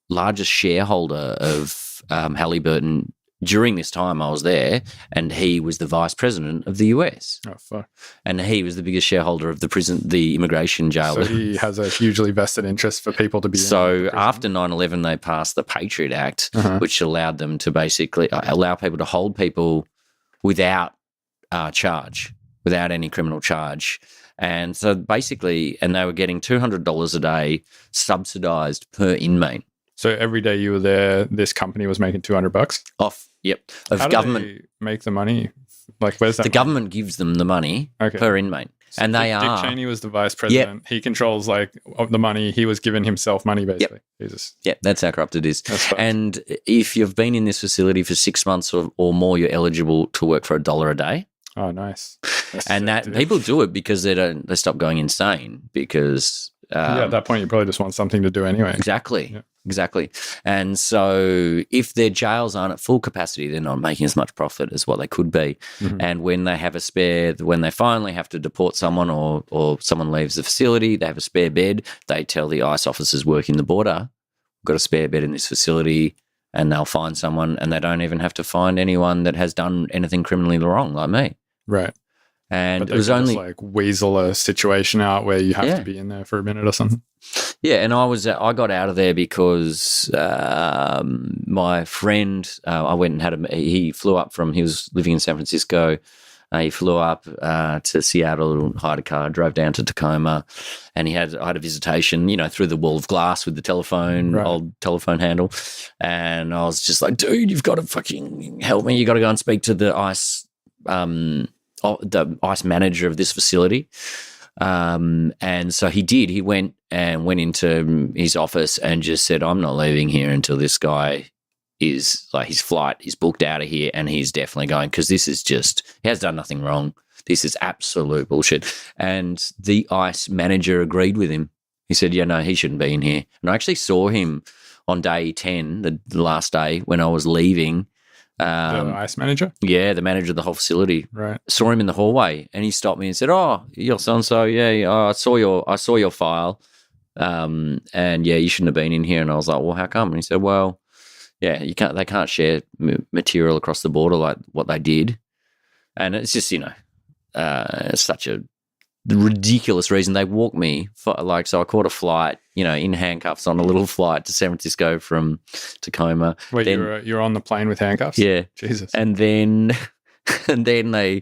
largest shareholder of Halliburton during this time I was there, and he was the vice president of the US. Oh, fuck. And he was the biggest shareholder of the immigration jail. So he has a hugely vested interest for people to be So after 9/11, they passed the Patriot Act, which allowed them to basically allow people to hold people without charge, without any criminal charge. And so basically, and they were getting $200 a day subsidized per inmate. So every day you were there, this company was making $200 off. Yep. How government. Do they make the money? Like, where's that? The government gives them the money per inmate. So and Dick Cheney was the vice president. Yep. He controls like the money. He was giving himself money, basically. Yep. Jesus. Yeah, that's how corrupt it is. And if you've been in this facility for 6 months or more, you're eligible to work for $1 a day. Oh, nice. And that people do it because they stop going insane because. At that point, you probably just want something to do anyway. Exactly. Yeah. Exactly. And so if their jails aren't at full capacity, they're not making as much profit as what they could be. And when they have a spare, when they finally have to deport someone or someone leaves the facility, they have a spare bed, they tell the ICE officers working the border, got a spare bed in this facility, and they'll find someone, and they don't even have to find anyone that has done anything criminally wrong like me. Right. And but it was only just like weasel a situation out where you have to be in there for a minute or something. Yeah, and I got out of there because my friend, I went and he flew up he was living in San Francisco. He flew up to Seattle, hired a car, drove down to Tacoma, and I had a visitation, through the wall of glass with the old telephone handle. And I was just like, dude, you've got to fucking help me. You got to go and speak to the ICE manager of this facility. And so he did. He went into his office and just said, I'm not leaving here until this guy is like, his flight is booked out of here and he's definitely going, because this is he has done nothing wrong. This is absolute bullshit. And the ICE manager agreed with him. He said, yeah, no, he shouldn't be in here. And I actually saw him on day 10, the last day when I was leaving. The ICE manager? Yeah, the manager of the whole facility. Right. Saw him in the hallway and he stopped me and said, oh, you're so-and-so. Yeah, I saw your file. And yeah, you shouldn't have been in here. And I was like, well, how come? And he said, well, yeah, they can't share material across the border like what they did. And it's just, it's such a ridiculous reason. They walked me so I caught a flight, in handcuffs on a little flight to San Francisco from Tacoma. Wait, you're on the plane with handcuffs? Yeah. Jesus. And then they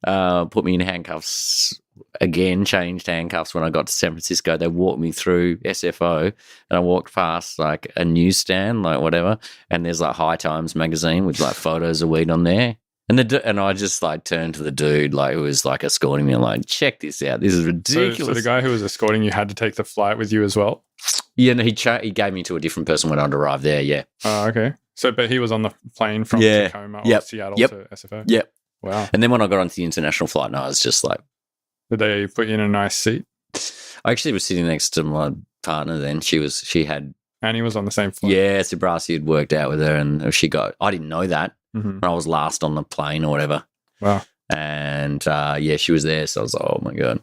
put me in handcuffs again, changed handcuffs when I got to San Francisco. They walked me through SFO and I walked past like a newsstand, like whatever, and there's like High Times magazine with like photos of weed on there. And I just like turned to the dude like who was like escorting me and like, check this out. This is ridiculous. So the guy who was escorting you had to take the flight with you as well? Yeah, no, he gave me to a different person when I'd arrived there, yeah. Oh, okay. So, but he was on the plane from Tacoma or Seattle to SFO? Yep. Wow. And then when I got onto the international flight, I was just like... Did they put you in a nice seat? I actually was sitting next to my partner then. She had... Annie was on the same flight? Yeah, Sabrasi had worked out with her and I didn't know that. Mm-hmm. I was last on the plane or whatever. Wow. And she was there. So I was like, oh my God.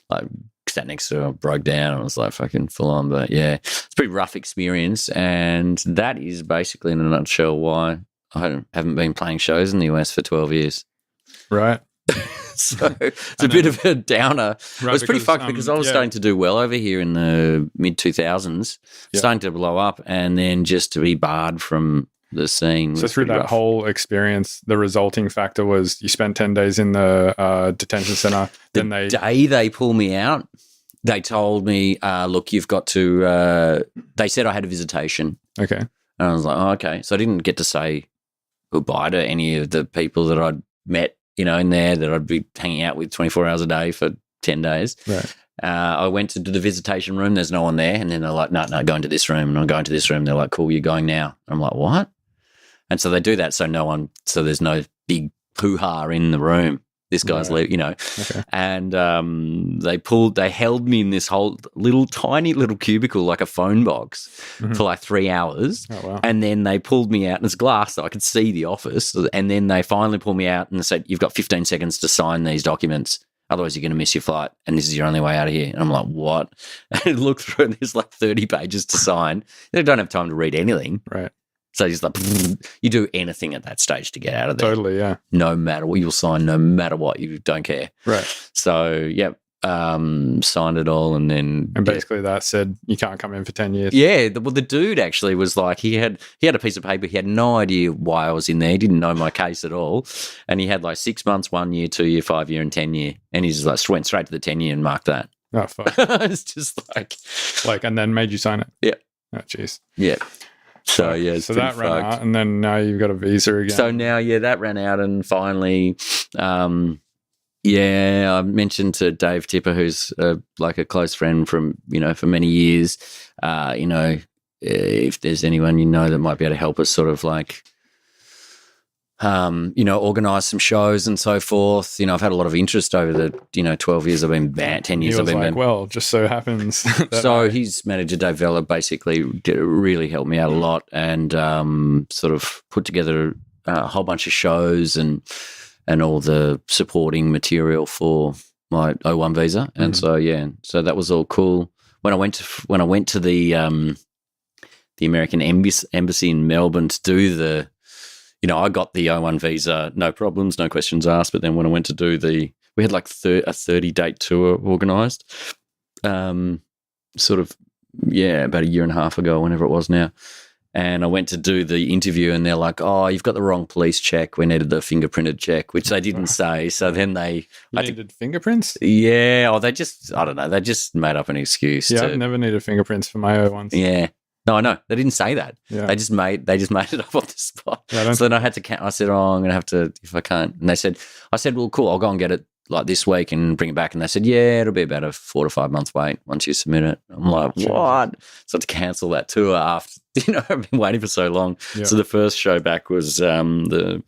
Like, sat next to her, broke down. I was like fucking full on. But yeah, it's a pretty rough experience. And that is basically in a nutshell why I haven't been playing shows in the US for 12 years. Right. So it's a bit of a downer. Right, it was pretty fucked because I was starting to do well over here in the mid-2000s, starting to blow up, and then just to be barred from the scene. So through that whole experience, the resulting factor was you spent 10 days in the detention center. The day they pulled me out, they told me, look, you've got to they said I had a visitation. Okay. And I was like, oh, okay. So I didn't get to say goodbye to any of the people that I'd met, in there that I'd be hanging out with 24 hours a day for 10 days. Right. I went to the visitation room. There's no one there. And then they're like, no, go into this room. And I'm going to this room. They're like, cool, you're going now. I'm like, what? And so they do that so there's no big hoo-ha in the room. This guy's leaving, Okay. And they held me in this whole tiny little cubicle like a phone box for like 3 hours. Oh, wow. And then they pulled me out, and it's glass so I could see the office. And then they finally pulled me out and said, you've got 15 seconds to sign these documents. Otherwise, you're going to miss your flight, and this is your only way out of here. And I'm like, what? And I look through, and there's like 30 pages to sign. They don't have time to read anything. Right. So just like, you do anything at that stage to get out of there. Totally, yeah. No matter what, you'll sign no matter what. You don't care. Right. So, signed it all and then... And basically that said you can't come in for 10 years. Yeah. The dude actually was like, he had a piece of paper. He had no idea why I was in there. He didn't know my case at all. And he had like 6 months, 1 year, 2 year, 5 year and 10 year. And he just like went straight to the 10 year and marked that. Oh, fuck. It's just like... and then made you sign it? Yeah. Oh, jeez. Yeah. So, yeah, so that ran out, and then now you've got a visa again. So now, that ran out, and finally, I mentioned to Dave Tipper, who's like a close friend from, for many years, if there's anyone that might be able to help us sort of like, organise some shows and so forth. I've had a lot of interest over the, 12 years I've been banned, 10 years I've been banned. Well, just so happens. So his manager, Dave Vella, basically really helped me out a lot and sort of put together a whole bunch of shows and all the supporting material for my O1 visa. And so that was all cool. When I went to the American embassy in Melbourne to do the, I got the O1 visa, no problems, no questions asked. But then when I went to do we had like a 30-date tour organised, about a year and a half ago, whenever it was now. And I went to do the interview and they're like, oh, you've got the wrong police check. We needed the fingerprinted check, which they didn't say. So then they... You needed fingerprints? Yeah. Or they just, I don't know, they just made up an excuse. Yeah, I've never needed fingerprints for my O1s. Yeah. No, I know. They didn't say that. Yeah. They just made it up on the spot. Yeah, so then I had to count. I said, I'm going to have to, if I can't. And I said, well, cool, I'll go and get it like this week and bring it back. And they said, yeah, it'll be about a 4 to 5 month wait once you submit it. I'm like, what? So I had to cancel that tour after, I've been waiting for so long. Yeah. So the first show back was the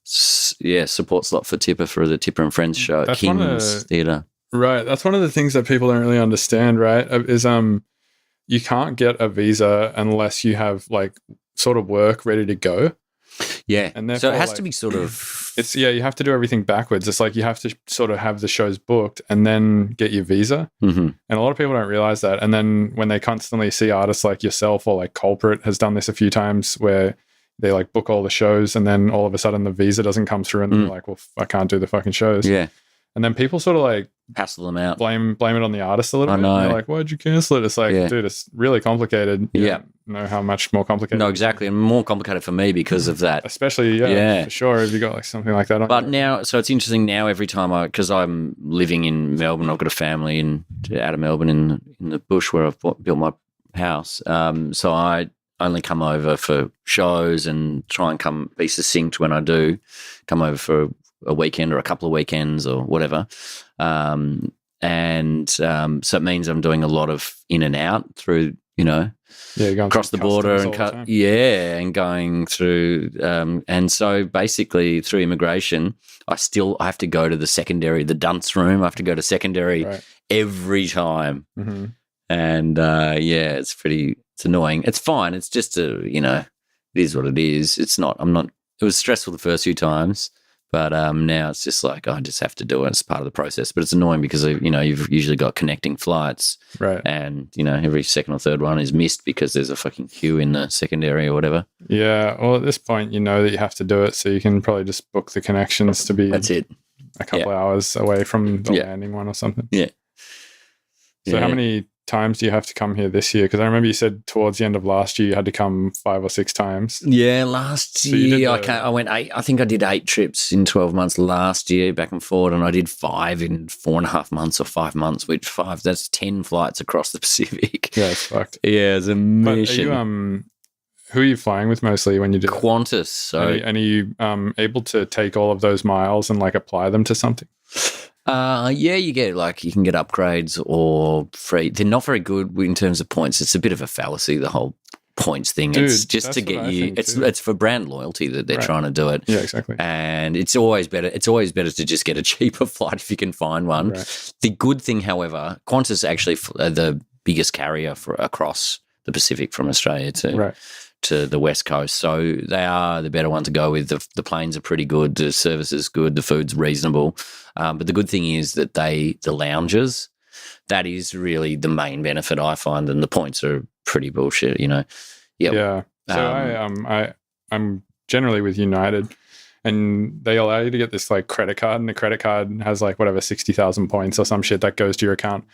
support slot for Tipper for the Tipper and Friends show at King's Theatre. Right. That's one of the things that people don't really understand, right, is you can't get a visa unless you have like sort of work ready to go. Yeah. And so it has to be sort of... you have to do everything backwards. It's like you have to sort of have the shows booked and then get your visa. Mm-hmm. And a lot of people don't realize that. And then when they constantly see artists like yourself or like Culprit has done this a few times where they like book all the shows and then all of a sudden the visa doesn't come through and they're like, well, I can't do the fucking shows. Yeah. And then people sort of like hassle them out, blame it on the artist a little bit. Know. They're like, why'd you cancel it? It's like, dude, it's really complicated. You know how much more complicated. No, exactly, and more complicated for me because of that. Especially, for sure. If you got like something like that on. But now, so it's interesting now. Every time because I'm living in Melbourne, I've got a family out of Melbourne in the bush where I've built my house. So I only come over for shows and try and be succinct when I do come over for a weekend or a couple of weekends or whatever. So it means I'm doing a lot of in and out through, going across the border and going through. And so basically through immigration, I have to go to the dunce room. I have to go to secondary every time. Mm-hmm. And it's annoying. It's fine. It's just it is what it is. It was stressful the first few times. But now it's just like, I just have to do it. It's part of the process. But it's annoying because, you've usually got connecting flights. Right. And, every second or third one is missed because there's a fucking queue in the secondary or whatever. Yeah. Well, at this point, that you have to do it. So you can probably just book the connections to be That's it. A couple hours away from the landing one or something. Yeah. So how many times do you have to come here this year? Because I remember you said towards the end of last year you had to come 5 or 6 times. Yeah, last year I went 8. I think I did 8 trips in 12 months last year, back and forward, and I did 5 in 4.5 months or 5 months. That's 10 flights across the Pacific. Yeah, it's fucked. Yeah, it's a mission. Who are you flying with mostly when you do Qantas? So, and are you able to take all of those miles and like apply them to something? You can get upgrades or free. They're not very good in terms of points. It's a bit of a fallacy, the whole points thing. Dude, it's just to get you. It's for brand loyalty that they're trying to do it. Yeah, exactly. And it's always better. It's always better to just get a cheaper flight if you can find one. Right. The good thing, however, Qantas is actually the biggest carrier across the Pacific from Australia to the West Coast. So they are the better one to go with. The planes are pretty good. The service is good. The food's reasonable. But the good thing is that the lounges, that is really the main benefit I find, and the points are pretty bullshit, Yep. Yeah. So I'm generally with United, and they allow you to get this like credit card, and the credit card has like whatever 60,000 points or some shit that goes to your account.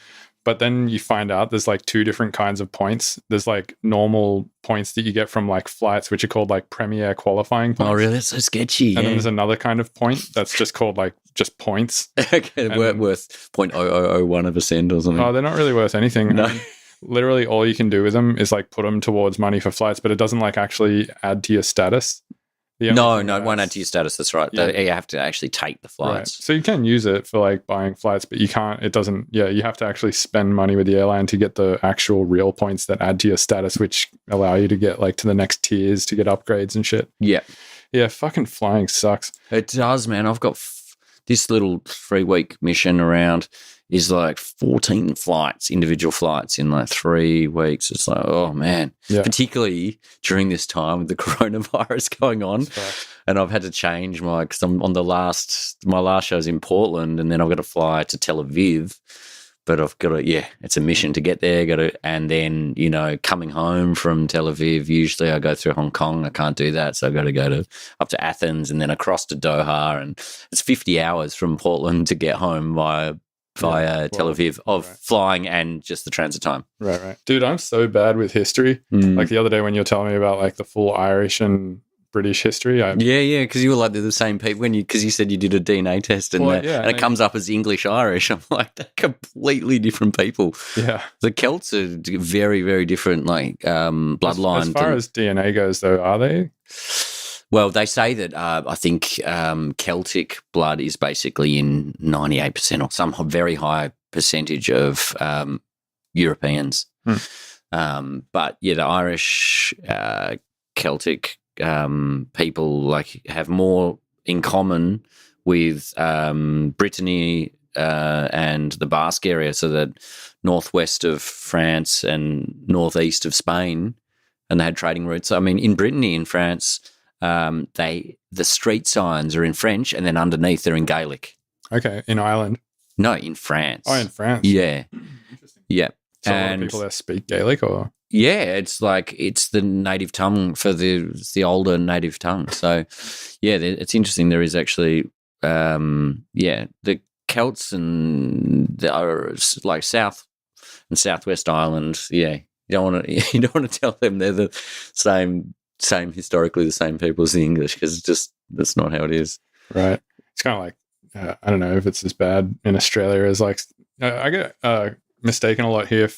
But then you find out there's like 2 different kinds of points. There's like normal points that you get from like flights, which are called like premier qualifying points. Oh, really? That's so sketchy. And then there's another kind of point that's just called like just points. Okay, worth 0.0001% or something. Oh, they're not really worth anything. No. I mean, literally all you can do with them is like put them towards money for flights, but it doesn't like actually add to your status. No, it won't add to your status. That's right. Yeah. You have to actually take the flights. Right. So you can use it for like buying flights, but you can't. It doesn't. Yeah, you have to actually spend money with the airline to get the actual real points that add to your status, which allow you to get like to the next tiers to get upgrades and shit. Yeah, yeah. Fucking flying sucks. It does, man. I've got this little 3-week mission around. Is like 14 flights, individual flights in like 3 weeks. It's like, oh man, particularly during this time with the coronavirus going on. And I've had to change because I'm on my last show's in Portland, and then I've got to fly to Tel Aviv but I've got to, it's a mission to get there. And then, coming home from Tel Aviv, usually I go through Hong Kong. I can't do that. So I've got to go up to Athens and then across to Doha. And it's 50 hours from Portland to get home via Tel Aviv flying and just the transit time. Right. Dude, I'm so bad with history. Like the other day when you were telling me about like the full Irish and British history. Because you were like, they're the same people because you said you did a DNA test and it comes up as English-Irish. I'm like, they're completely different people. Yeah. The Celts are very, very different, like bloodline. As far as DNA goes, though, are they? Well, they say that I think Celtic blood is basically in 98% or some very high percentage of Europeans. But, the Irish, Celtic people like have more in common with Brittany and the Basque area, so that northwest of France and northeast of Spain, and they had trading routes. I mean, in Brittany, in France, the street signs are in French, and then underneath they're in Gaelic. Okay, in Ireland? No, in France. Oh, in France. Yeah. Interesting. Yeah. So a lot of people there speak Gaelic, or? Yeah, it's the native tongue for the older native tongue. So, it's interesting. There is actually, the Celts and the like South and Southwest Ireland. Yeah, you don't want to tell them they're the same historically the same people as the English, because that's not how it is. Right. It's kind of like I don't know if it's as bad in Australia as like I get mistaken a lot here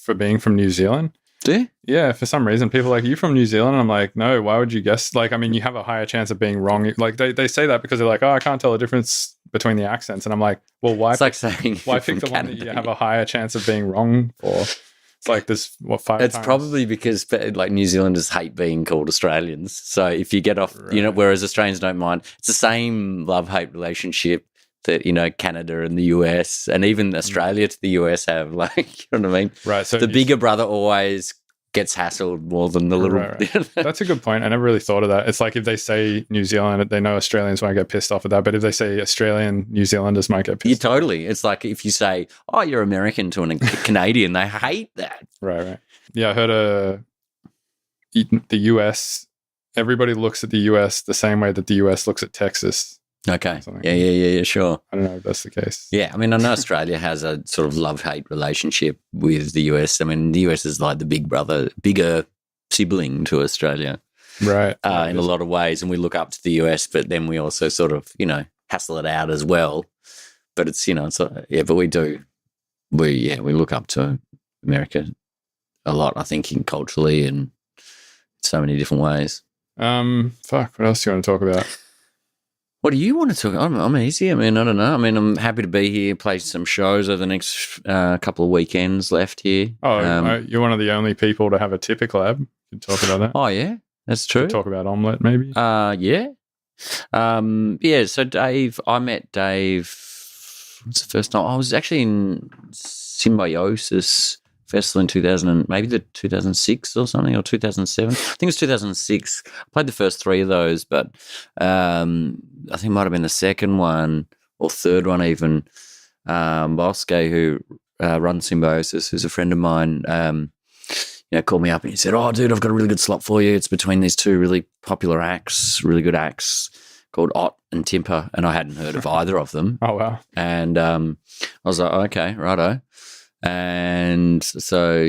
for being from New Zealand. Do you? Yeah, for some reason people are like, "Are you from New Zealand?" And I'm like, "No, why would you guess?" Like, I mean, you have a higher chance of being wrong. Like they say that because they're like, "Oh, I can't tell the difference between the accents." And I'm like, "Well, why?" It's like saying, why pick the one that you have a higher chance of being wrong for? It's like this, 5 It's times? probably because like New Zealanders hate being called Australians. So if you get off, whereas Australians don't mind. It's the same love-hate relationship that, Canada and the US and even Australia to the US have, like, you know what I mean? Right. So the bigger brother always gets hassled more than the little. Right. That's a good point. I never really thought of that. It's like if they say New Zealand, they know Australians won't get pissed off at that. But if they say Australian, New Zealanders might get pissed off. Totally. It's like if you say, "Oh, you're American" to a Canadian, they hate that. Right. Yeah, I heard the US, everybody looks at the US the same way that the US looks at Texas. Okay. Yeah, sure. I don't know if that's the case. Yeah, I mean, I know Australia has a sort of love-hate relationship with the US. I mean, the US is like the bigger sibling to Australia. Right. In a lot of ways, and we look up to the US, but then we also sort of, hassle it out as well. But it's, but we do. We look up to America a lot, I think, culturally and so many different ways. What else do you want to talk about? What do you want to talk about? I'm easy. I mean, I don't know. I mean, I'm happy to be here, play some shows over the next couple of weekends left here. Oh, you're one of the only people to have a Tipper collab. You can talk about that. Oh, yeah, that's true. Talk about Omelette, maybe? Yeah. So I met Dave, what's the first time? I was actually in Symbiosis Festival in 2006 or something, or 2007. I think it was 2006. I played the first 3 of those, but I think it might have been the second one or third one even. Bosque, who runs Symbiosis, who's a friend of mine, called me up and he said, "Oh, dude, I've got a really good slot for you. It's between these 2 really popular acts, really good acts called Ott and Timper," and I hadn't heard of either of them. Oh, wow. And I was like, "Okay, righto." And so,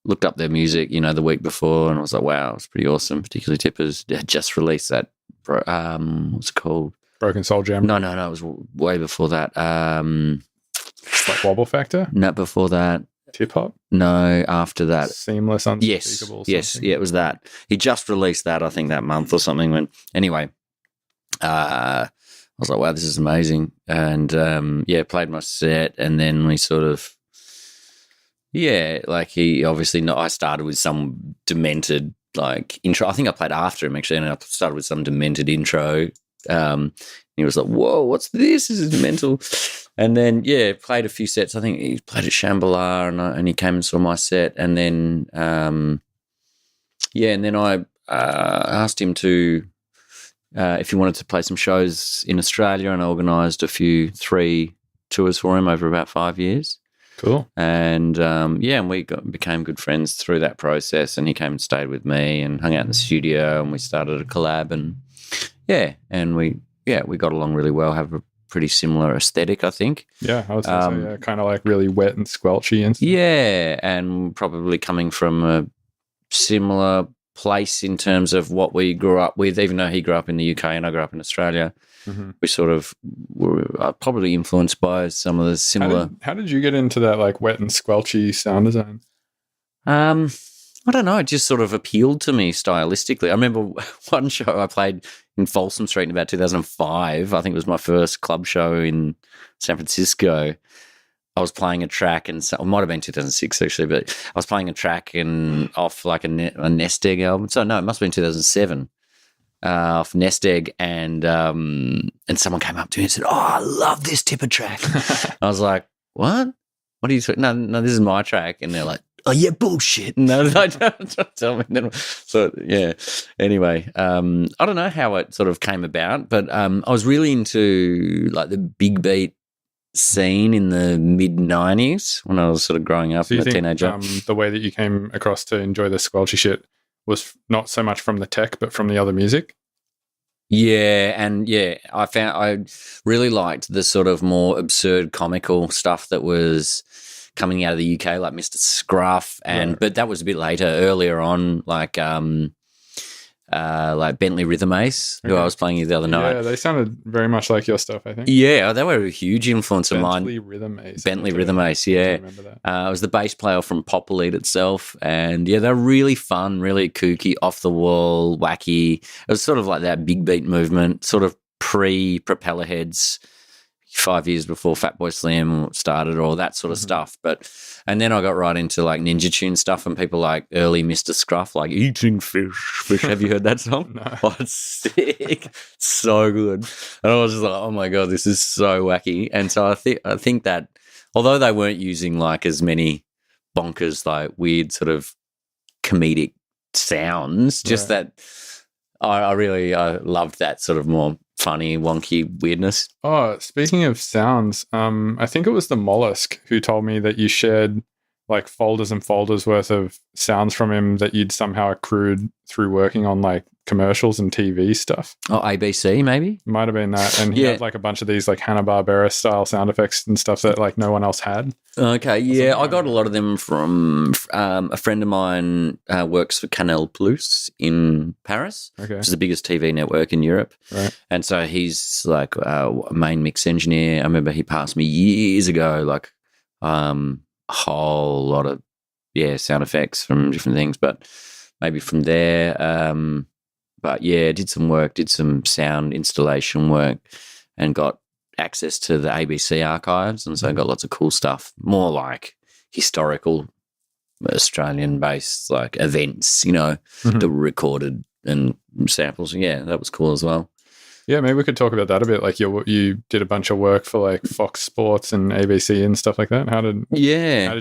looked up their music, the week before, and I was like, wow, it's pretty awesome, particularly Tippers. They had just released that, what's it called? Broken Soul Jam? No, it was way before that. Like Wobble Factor? No, before that. Tip Hop? No, after that. Seamless, Unspeakable? Yes, it was that. He just released that, I think, that month or something. Anyway, I was like, wow, this is amazing. And, played my set, and then we sort of, he obviously, I started with some demented intro. I think I played after him actually, and I started with some demented intro. He was like, "Whoa, what's this? This is mental." And then played a few sets. I think he played at Shambhala, and he came and saw my set. And then and then I asked him to if he wanted to play some shows in Australia, and I organised 3 tours for him over about 5 years. Cool. And and we became good friends through that process. And he came and stayed with me and hung out in the studio, and we started a collab. And we got along really well. Have a pretty similar aesthetic, I think. Yeah, I was going to say, kind of like really wet and squelchy and stuff. Yeah, and probably coming from a similar place in terms of what we grew up with, even though he grew up in the UK and I grew up in Australia. Mm-hmm. We sort of were probably influenced by some of the similar... How did you get into that like wet and squelchy sound design? I don't know. It just sort of appealed to me stylistically. I remember one show I played in Folsom Street in about 2005. I think it was my first club show in San Francisco. I was playing a track, and it might have been 2006 actually, but I was playing a track and off like a Nest Egg album. So no, it must have been 2007. Off Nest Egg, and someone came up to me and said, "Oh, I love this Tipper track." I was like, "What? What are you talking? No, this is my track." And they're like, "Oh yeah, bullshit." No, don't tell me. So yeah. Anyway, I don't know how it sort of came about, but I was really into like the big beat scene in the mid 90s when I was sort of growing up as a teenager. The way that you came across to enjoy the squelchy shit was not so much from the tech, but from the other music. Yeah, and I really liked the sort of more absurd comical stuff that was coming out of the UK, like Mr. Scruff, but that was a bit later, earlier on, like Bentley Rhythm Ace, who I was playing the other night. Yeah, they sounded very much like your stuff, I think. Yeah, they were a huge influence of mine. Bentley Rhythm Ace. Bentley Rhythm Ace, yeah. I remember that. I was the bass player from Pop Elite itself, and yeah, they're really fun, really kooky, off the wall, wacky. It was sort of like that big beat movement, sort of pre-Propeller Heads, 5 years before Fatboy Slim started, or that sort of stuff. And then I got right into like Ninja Tune stuff and people like early Mr. Scruff, like Eating Fish. Have you heard that song? No. Oh, it's sick. So good. And I was just like, oh my God, this is so wacky. And so I think that although they weren't using like as many bonkers, like weird sort of comedic sounds, just that I really loved that sort of more funny, wonky weirdness. Oh, speaking of sounds, I think it was the Mollusk who told me that you shared like folders and folders worth of sounds from him that you'd somehow accrued through working on like commercials and TV stuff. Oh, ABC maybe? Might have been that. And he had like a bunch of these like Hanna-Barbera style sound effects and stuff that like no one else had. Okay, yeah. I got a lot of them from a friend of mine works for Canal Plus in Paris, which is the biggest TV network in Europe. Right. And so he's like a main mix engineer. I remember he passed me years ago, like a whole lot of sound effects from different things, but maybe from there. But yeah, did some sound installation work and got access to the ABC archives, and so I got lots of cool stuff, more like historical Australian-based like events, that were recorded and samples. Yeah, that was cool as well. Yeah, maybe we could talk about that a bit. Like you did a bunch of work for like Fox Sports and ABC and stuff like that. How did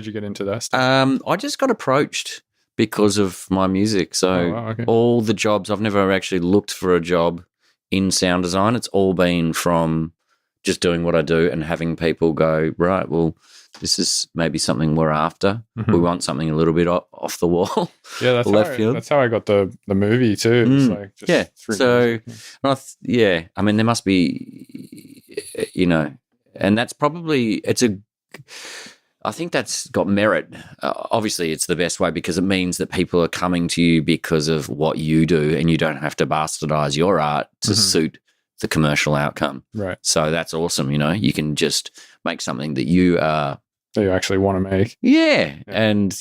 you get into that stuff? I just got approached because of my music. So all the jobs, I've never actually looked for a job in sound design. It's all been from just doing what I do and having people go, right, well, this is maybe something we're after. Mm-hmm. We want something a little bit off the wall. Yeah, that's how I got the movie too. It's like just I mean, there must be, and that's probably I think that's got merit. Obviously, it's the best way because it means that people are coming to you because of what you do, and you don't have to bastardize your art to suit the commercial outcome. Right. So that's awesome. You can just make something that you actually want to make. Yeah. And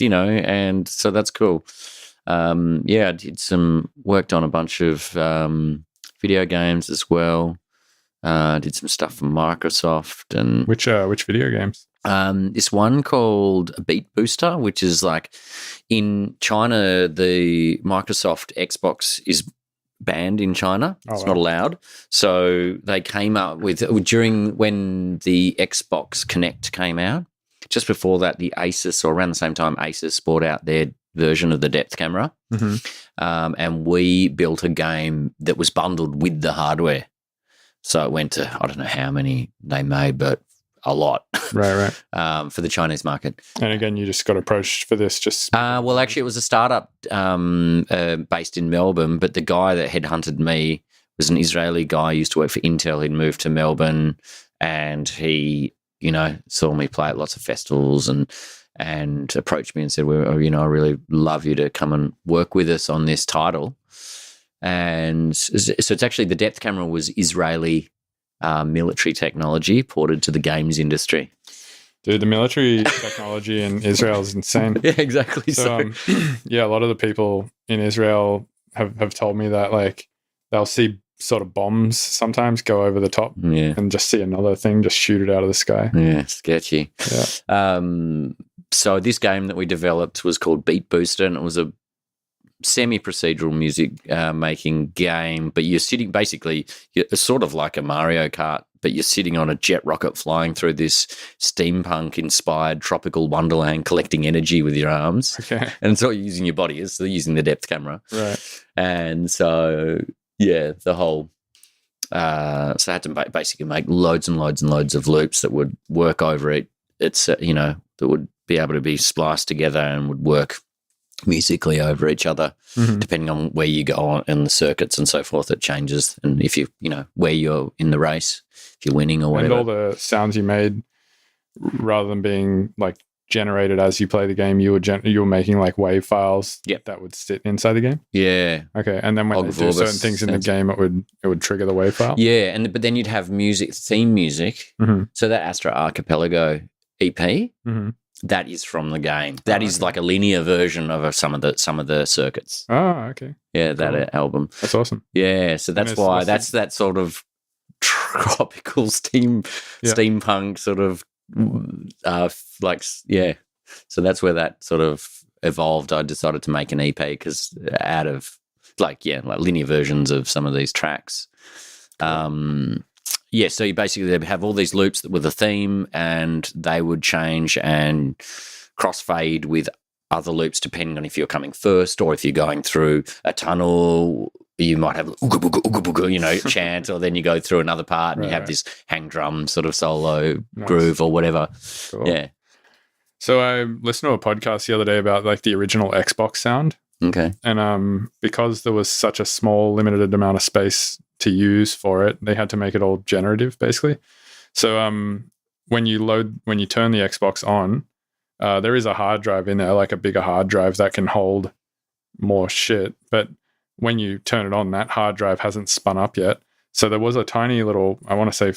so that's cool. I worked on a bunch of video games as well. Did some stuff for Microsoft and which video games? This one called Beat Booster, which is like in China, the Microsoft Xbox is banned in China. It's not allowed. So they came up with, during when the Xbox Kinect came out, just before that, the Asus, or around the same time, Asus brought out their version of the depth camera. Mm-hmm. And we built a game that was bundled with the hardware. So it went to, I don't know how many they made, but a lot. Right. For the Chinese market. And again, you just got approached for this well, actually, it was a startup based in Melbourne, but the guy that headhunted me was an Israeli guy. He used to work for Intel. He'd moved to Melbourne, and he, saw me play at lots of festivals and approached me and said, well, I really love you to come and work with us on this title. And so it's actually, the depth camera was Israeli military technology ported to the games industry. Dude, the military technology in Israel is insane. Yeah, exactly. So, a lot of the people in Israel have told me that, like, they'll see sort of bombs sometimes go over the top and just see another thing just shoot it out of the sky. Yeah, sketchy. Yeah. So this game that we developed was called Beat Booster, and it was a semi-procedural music making game, but you're sitting basically, it's sort of like a Mario Kart, but you're sitting on a jet rocket flying through this steampunk-inspired tropical wonderland, collecting energy with your arms. Okay. And it's not using your body, it's using the depth camera. Right. And so, the whole... so I had to basically make loads and loads and loads of loops that would work over it. It's, that would be able to be spliced together and would work musically over each other, depending on where you go on in the circuits and so forth. It changes, and if you where you're in the race, if you're winning or whatever. And all the sounds you made, rather than being like generated as you play the game, you were making like wave files that would sit inside the game. Yeah. Okay, and then when they do certain things in the game, it would trigger the wave file. Yeah, but then you'd have theme music. So that Astra Archipelago EP. That is from the game. That is like a linear version of some of the circuits. Oh, okay. Yeah, that album. That's awesome. Yeah, so that's why that's that sort of tropical steampunk sort of So that's where that sort of evolved. I decided to make an EP because out of like linear versions of some of these tracks. So you basically have all these loops with a theme, and they would change and crossfade with other loops depending on if you're coming first or if you're going through a tunnel. You might have ooga booga, ooga booga, chant, or then you go through another part and you have this hang drum sort of solo groove or whatever. Cool. Yeah. So I listened to a podcast the other day about like the original Xbox sound. Okay. And because there was such a small, limited amount of space to use for it, they had to make it all generative, basically. So when you turn the Xbox on, there is a hard drive in there, like a bigger hard drive that can hold more shit. But when you turn it on, that hard drive hasn't spun up yet. So there was a tiny little, I want to say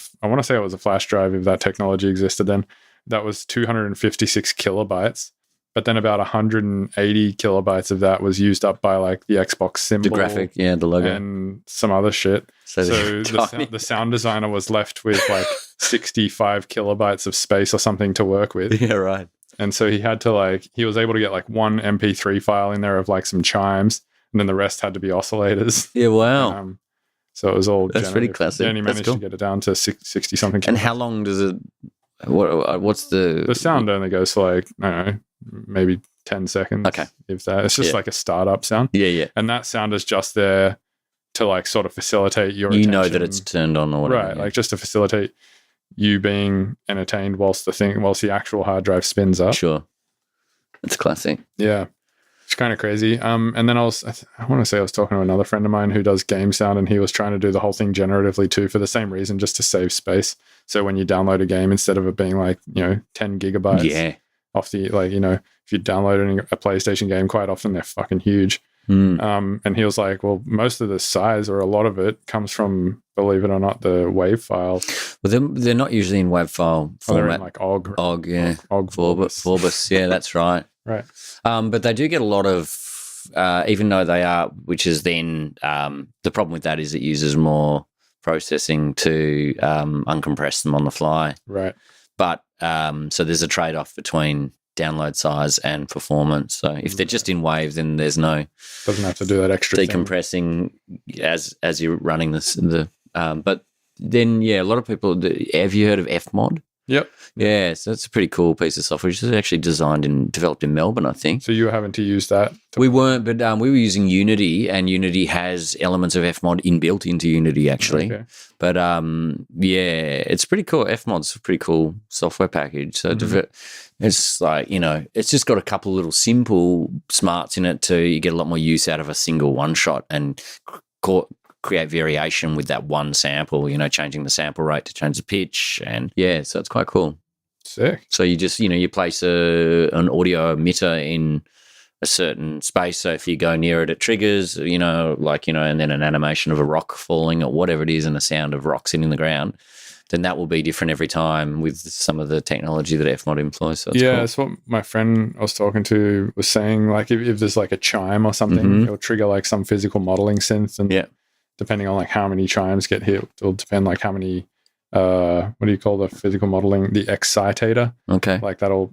it was a flash drive if that technology existed then, that was 256 kilobytes. But then about 180 kilobytes of that was used up by like the Xbox symbol, the graphic, the logo, and some other shit. So the sound designer was left with like 65 kilobytes of space or something to work with. Yeah, right. And so he was able to get like one MP3 file in there of like some chimes, and then the rest had to be oscillators. Yeah, wow. So it was all that's pretty classic. Yeah, and he managed to get it down to 60 something. And how long does it? What's the sound only goes for like, I don't know, maybe 10 seconds. Okay. If that. It's just like a startup sound. Yeah. And that sound is just there to like sort of facilitate your attention. You know that it's turned on or whatever. Right. Yeah. Like just to facilitate you being entertained whilst the actual hard drive spins up. Sure. It's classic. Yeah. It's kind of crazy. And then I want to say I was talking to another friend of mine who does game sound, and he was trying to do the whole thing generatively too for the same reason, just to save space. So when you download a game, instead of it being like, 10 gigabytes off the, like, if you're downloading a PlayStation game, quite often they're fucking huge. And he was like, well, most of the size or a lot of it comes from, believe it or not, the WAV files. Well, they're not usually in WAV file format. They're in like OGG. OGG, yeah. OGG Vorbis. Yeah, that's right. Right. But they do get a lot of, even though they are, which is then, the problem with that is it uses more processing to uncompress them on the fly. Right. But so there's a trade-off between download size and performance. So if they're just in WAV, then there's no doesn't have to do that extra decompressing as you're running this. But then a lot of people. Have you heard of Fmod? Yep. Yeah, so it's a pretty cool piece of software. It's actually designed and developed in Melbourne, I think. So you were having to use that? We weren't, but we were using Unity, and Unity has elements of Fmod inbuilt into Unity, actually. Okay. But, yeah, it's pretty cool. Fmod's a pretty cool software package. So it's like, you know, it's just got a couple of little simple smarts in it you get a lot more use out of a single one-shot and create variation with that one sample, you know, changing the sample rate to change the pitch. And, yeah, so it's quite cool. Sick. So you just, you know, you place an audio emitter in a certain space. So if you go near it, it triggers, you know, like, you know, and then an animation of a rock falling or whatever it is and a sound of rocks hitting the ground, then that will be different every time with some of the technology that Fmod employs. So cool. That's what my friend I was talking to was saying. Like if there's like a chime or something, it'll trigger like some physical modeling synth. And depending on like how many chimes get hit, it'll depend like how many what do you call the physical modeling? The excitator. Okay. Like it'll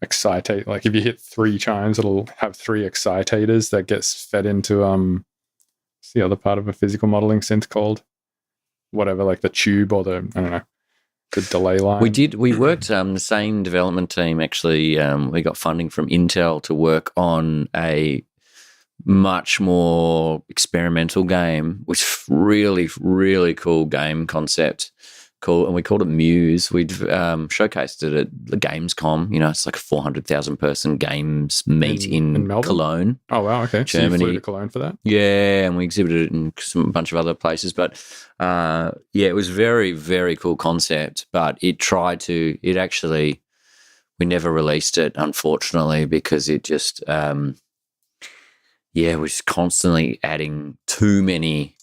excitate. Like if you hit 3 chimes, it'll have 3 excitators that gets fed into what's the other part of a physical modeling synth called? Whatever, like the tube or the delay line. We worked the same development team actually. We got funding from Intel to work on a much more experimental game, which really, really cool game concept. Cool, and we called it Muse. We'd showcased it at the Gamescom. You know, it's like a 400,000 person games meet in Cologne. Oh wow, okay. Germany. So you flew to Cologne for that? Yeah, and we exhibited it in a bunch of other places. But it was very, very cool concept. But we never released it, unfortunately, because it just was constantly adding too many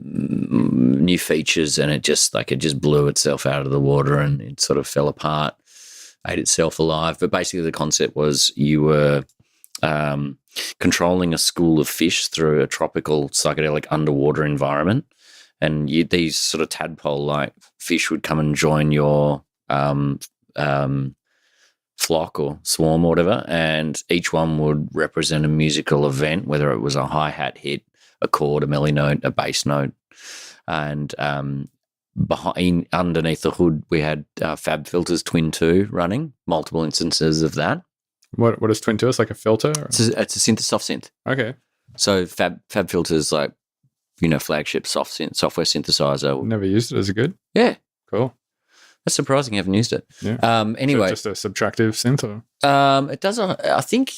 new features, and it just blew itself out of the water and it sort of fell apart, ate itself alive. But basically the concept was you were controlling a school of fish through a tropical psychedelic underwater environment, and these sort of tadpole-like fish would come and join your flock or swarm or whatever, and each one would represent a musical event, whether it was a hi-hat hit, a chord, a melody note, a bass note. And underneath the hood, we had Fab Filter's Twin 2 running, multiple instances of that. What is Twin 2? It's like a filter? It's a soft synth. Okay. So Fab Filter's like, you know, flagship software synthesizer. Never used it. Is it good? Yeah. Cool. That's surprising you haven't used it. Yeah. Anyway. So just a subtractive synth? Or? It does. I think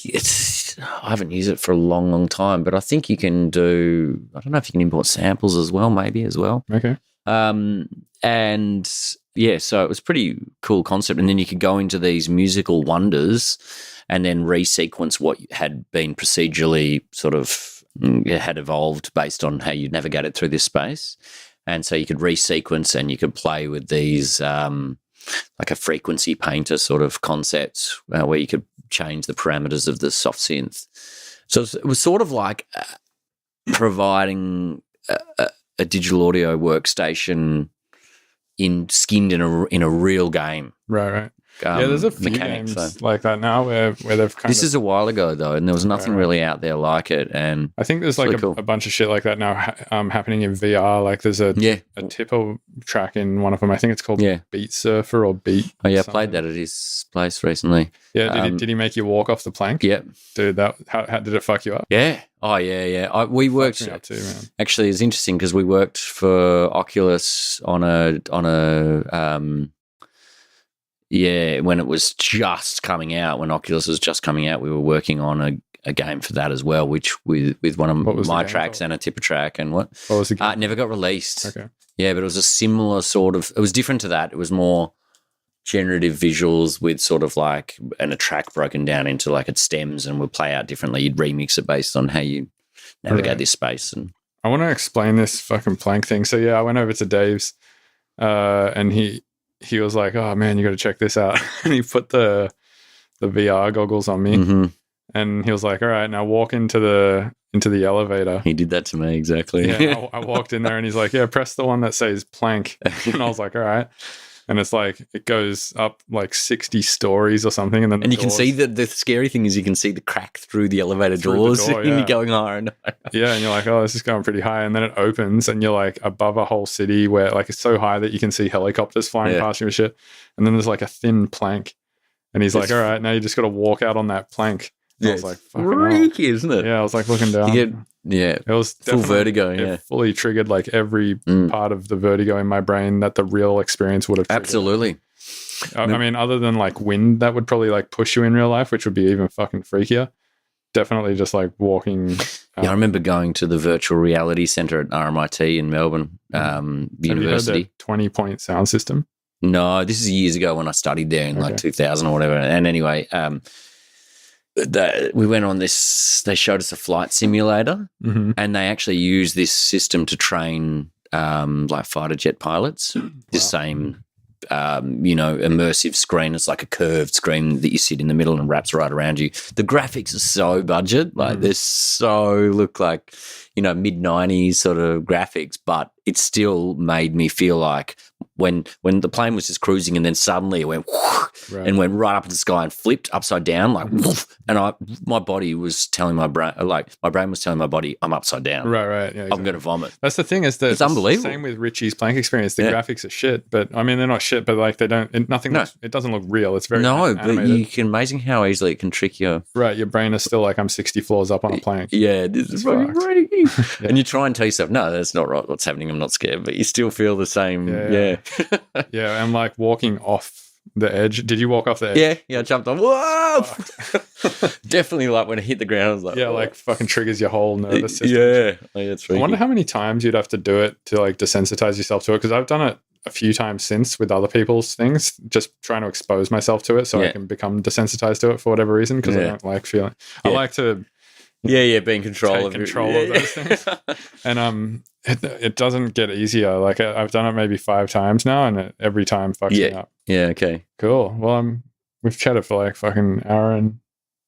I haven't used it for a long, long time, but I think you can do, I don't know if you can import samples as well, maybe as well. Okay. And yeah, so it was pretty cool concept. And then you could go into these musical wonders and then resequence what had been procedurally sort of had evolved based on how you navigated through this space. And so you could resequence and you could play with these like a frequency painter sort of concept where you could change the parameters of the soft synth. So it was sort of like providing a digital audio workstation skinned in a real game. Right. There's a few games like that now where they've kind This is a while ago though, and there was nothing really out there like it. And I think there's like a bunch of shit like that now happening in VR. Like there's a tipper track in one of them. I think it's called Beat Surfer or Beat. Oh yeah, I played that at his place recently. Yeah, did he make you walk off the plank? Yep. Dude, how did it fuck you up? Yeah. Oh yeah. We worked up too, man. Actually, it's interesting because we worked for Oculus on a when it was just coming out, when Oculus was just coming out, we were working on a game for that as well, which with one of my tracks and a tipper track. And what was the game? It never got released. Okay. Yeah, but it was a similar sort of, it was different to that. It was more generative visuals with sort of like, and a track broken down into like its stems and would play out differently. You'd remix it based on how you navigate this space. And I want to explain this fucking plank thing. So yeah, I went over to Dave's and he was like, "Oh man, you got to check this out." And he put the VR goggles on me, and he was like, "All right, now walk into the elevator." He did that to me exactly. Yeah, I walked in there, and he's like, "Yeah, press the one that says plank." And I was like, "All right." And it's like it goes up like 60 stories or something, and then you can see the scary thing is you can see the crack through the elevator doors, and you're going higher and higher. Yeah, and you're like, oh, this is going pretty high, and then it opens, and you're like above a whole city where like it's so high that you can see helicopters flying past you and shit. And then there's like a thin plank, and he's like, all right, now you just got to walk out on that plank. I was like, freaky, isn't it? Yeah, I was like looking down. It was full vertigo. It fully triggered like every part of the vertigo in my brain that the real experience would have triggered. Absolutely. I mean, other than like wind that would probably like push you in real life, which would be even fucking freakier. Definitely just like walking. I remember going to the virtual reality center at RMIT in Melbourne University. Have you heard the 20-point sound system? No, this is years ago when I studied there in like 2000 or whatever. And anyway, we went on this, they showed us a flight simulator, and they actually used this system to train like fighter jet pilots. The same, immersive screen. It's like a curved screen that you sit in the middle and wraps right around you. The graphics are so budget. Like look like, mid-90s sort of graphics, but it still made me feel like when the plane was just cruising and then suddenly it went and went right up in the sky and flipped upside down like and my body was telling my brain, like my brain was telling my body I'm upside down. Right. Yeah, exactly. I'm going to vomit. That's the thing is that it's unbelievable. Same with Richie's Plank experience. The graphics are shit, but I mean they're not shit, but like they don't. It doesn't look real. It's very animated. But you can amazing how easily it can trick you. Right, your brain is still like I'm 60 floors up on a plank. Yeah, this is fucking freaky. And you try and tell yourself, no, that's not right. What's happening? I'm not scared, but you still feel the same. Yeah. Yeah, and like walking off the edge. Did you walk off the edge? Yeah, I jumped off. Whoa! Definitely like when it hit the ground, I was like, like fucking triggers your whole nervous system. Yeah, it's freaky. I wonder how many times you'd have to do it to like desensitize yourself to it, because I've done it a few times since with other people's things, just trying to expose myself to it so I can become desensitized to it for whatever reason, because I don't like feeling. I like to be in control of those things. And it doesn't get easier. Like I've done it maybe 5 times now, and every time fucks me up. Yeah, okay. Cool. Well, we've chatted for like fucking hour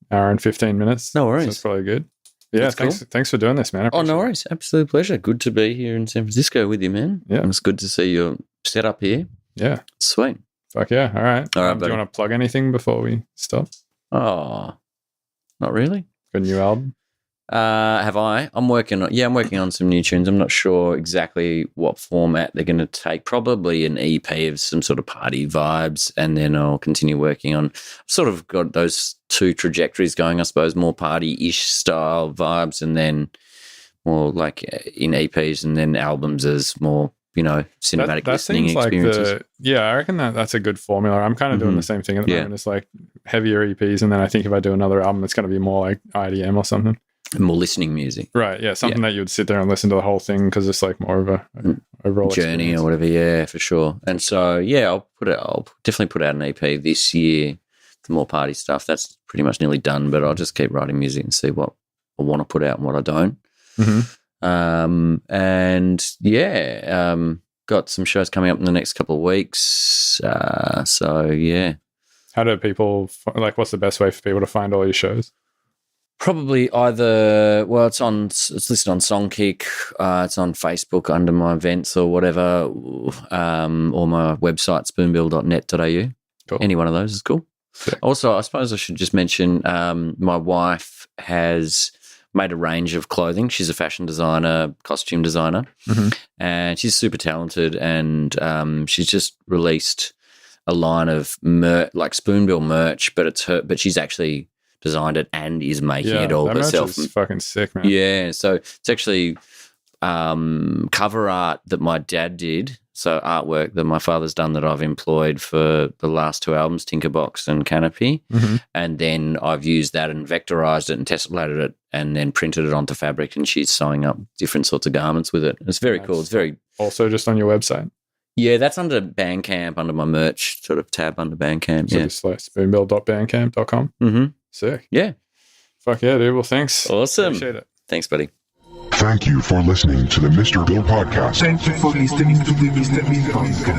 and 15 minutes. No worries. So that's probably good. Yeah, thanks for doing this, man. No worries. Absolute pleasure. Good to be here in San Francisco with you, man. Yeah. It's good to see your setup here. Yeah. Sweet. Fuck yeah. All right. Do you want to plug anything before we stop? Oh, not really. Got a new album? Have I? I'm working on some new tunes. I'm not sure exactly what format they're going to take. Probably an EP of some sort of party vibes, and then I'll continue working on. I've sort of got those 2 trajectories going, I suppose, more party-ish style vibes, and then more like in EPs, and then albums as more, cinematic listening experiences. I reckon that's a good formula. I'm kind of doing the same thing at the moment. It's like heavier EPs, and then I think if I do another album, it's going to be more like IDM or something. More listening music. Right, yeah. Something that you would sit there and listen to the whole thing, because it's like more of a overall journey experience. Or whatever, yeah, for sure. And so, I'll definitely put out an EP this year, the more party stuff. That's pretty much nearly done, but I'll just keep writing music and see what I want to put out and what I don't. Got some shows coming up in the next couple of weeks. How do people, what's the best way for people to find all your shows? Probably either, it's listed on Songkick, it's on Facebook under my events or whatever, or my website, spoonbill.net.au. Cool. Any one of those is cool. Sick. Also, I suppose I should just mention my wife has made a range of clothing. She's a fashion designer, costume designer, and she's super talented, and she's just released a line of like Spoonbill merch, but she's actually designed it and is making it all herself. Merch is fucking sick, man. Yeah, so it's actually cover art that my dad did, so artwork that my father's done that I've employed for the last 2 albums, Tinkerbox and Canopy, and then I've used that and vectorized it and tessellated it and then printed it onto fabric, and she's sewing up different sorts of garments with it. It's very cool. It's very... Also just on your website? Yeah, that's under Bandcamp, under my merch sort of tab under Bandcamp. So just like spoonbill.bandcamp.com? Sick. Yeah. Fuck yeah, dude. Well, thanks. Awesome. Appreciate it. Thanks, buddy. Thank you for listening to the Mr. Bill Podcast. Thank you for listening to the Mr. Bill Podcast.